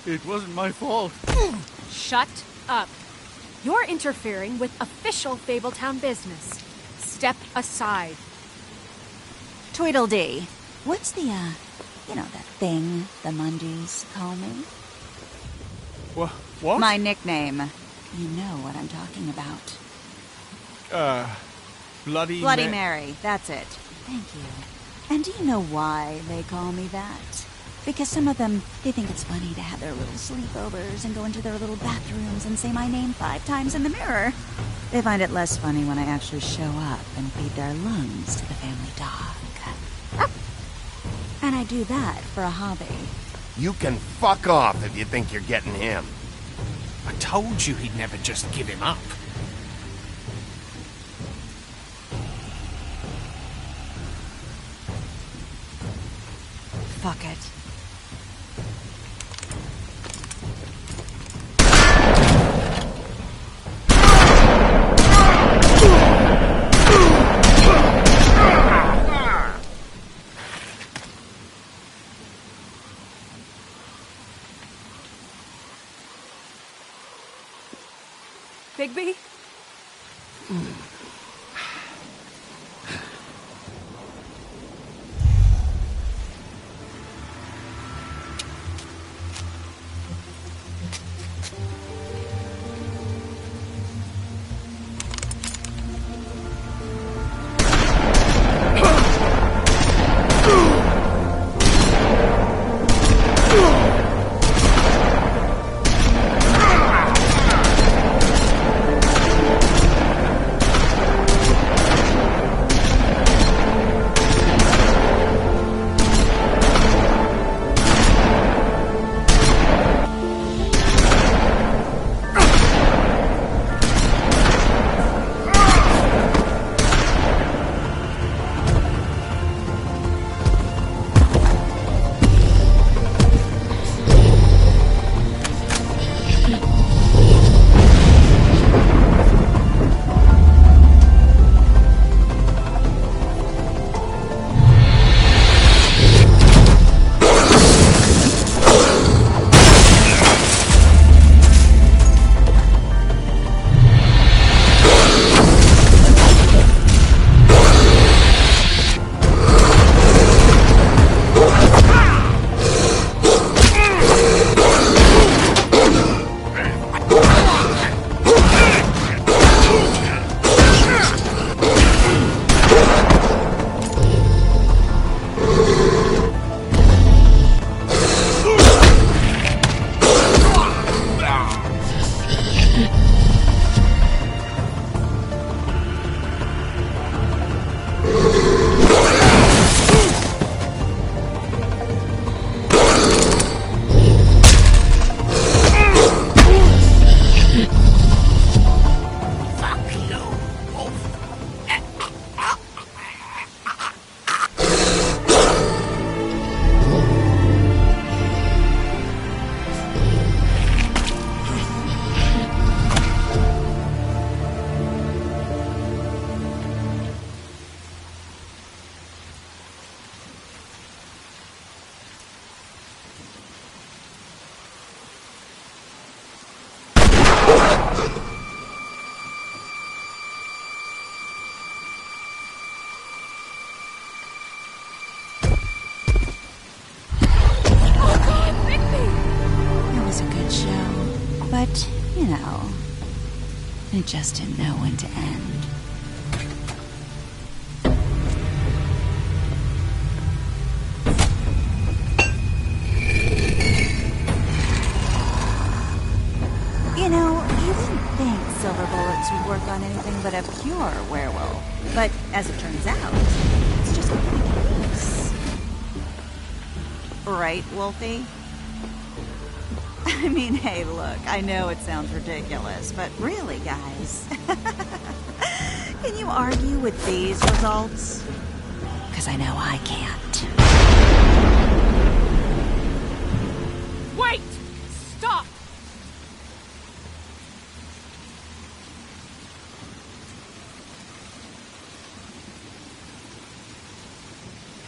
It wasn't my fault. Shut up. You're interfering with official Fabletown business. Step aside. Tweedledee. What's the, that thing the Mundies call me? What? My nickname. You know what I'm talking about. Bloody Mary, that's it. Thank you. And do you know why they call me that? Because some of them, they think it's funny to have their little sleepovers and go into their little bathrooms and say my name 5 times in the mirror. They find it less funny when I actually show up and feed their lungs to the family dog. And I do that for a hobby. You can fuck off if you think you're getting him. I told you he'd never just give him up. Fuck it. Bigby? But, it just didn't know when to end. pure werewolf. But as it turns out, it's just loose. Right, Wolfie? I mean, hey, look, I know it sounds ridiculous, but really, guys, can you argue with these results? Because I know I can't. Wait! Stop!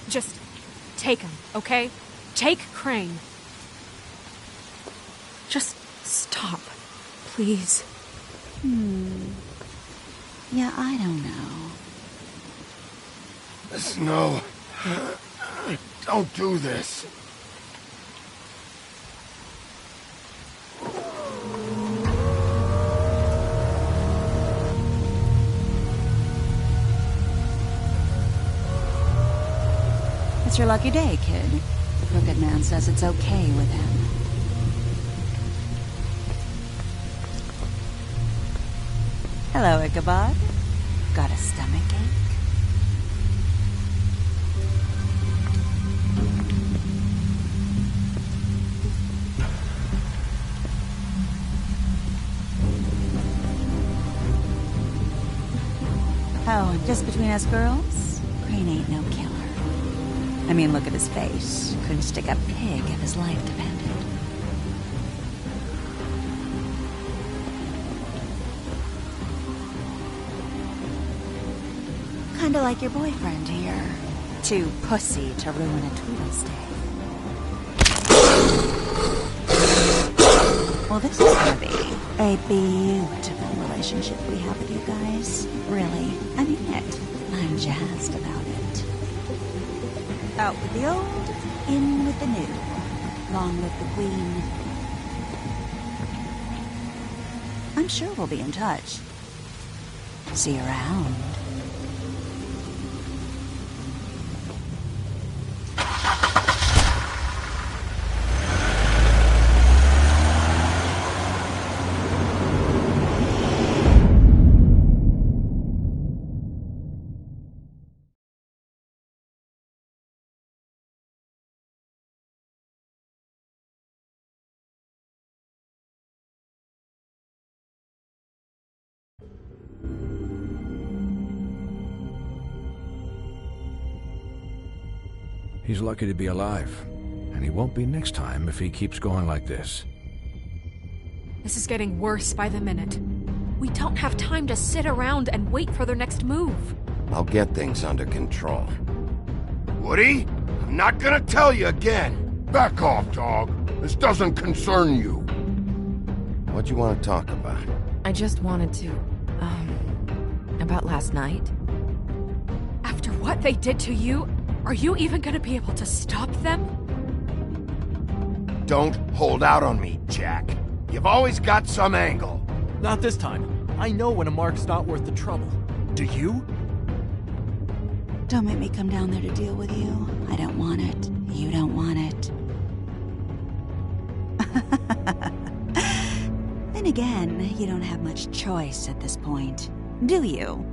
Just take him, okay? Take Crane. Just stop, please. Yeah, I don't know. Snow, don't do this. It's your lucky day, kid. The Crooked Man says it's okay with him. Hello, Ichabod. Got a stomachache? Oh, and just between us girls, Crane ain't no killer. I mean, look at his face. Couldn't stick a pig if his life depended. Kinda like your boyfriend here. Too pussy to ruin a Tweedle's day. Well, this is gonna be a beautiful relationship we have with you guys. Really, I mean it. I'm jazzed about it. Out with the old, in with the new. Long live the Queen. I'm sure we'll be in touch. See you around. He's lucky to be alive, and he won't be next time if he keeps going like this. This is getting worse by the minute. We don't have time to sit around and wait for their next move. I'll get things under control. Woody, I'm not gonna tell you again. Back off, dog. This doesn't concern you. What you want to talk about? I just wanted to, about last night. After what they did to you, are you even gonna be able to stop them? Don't hold out on me, Jack. You've always got some angle. Not this time. I know when a mark's not worth the trouble. Do you? Don't make me come down there to deal with you. I don't want it. You don't want it. Then again, you don't have much choice at this point, do you?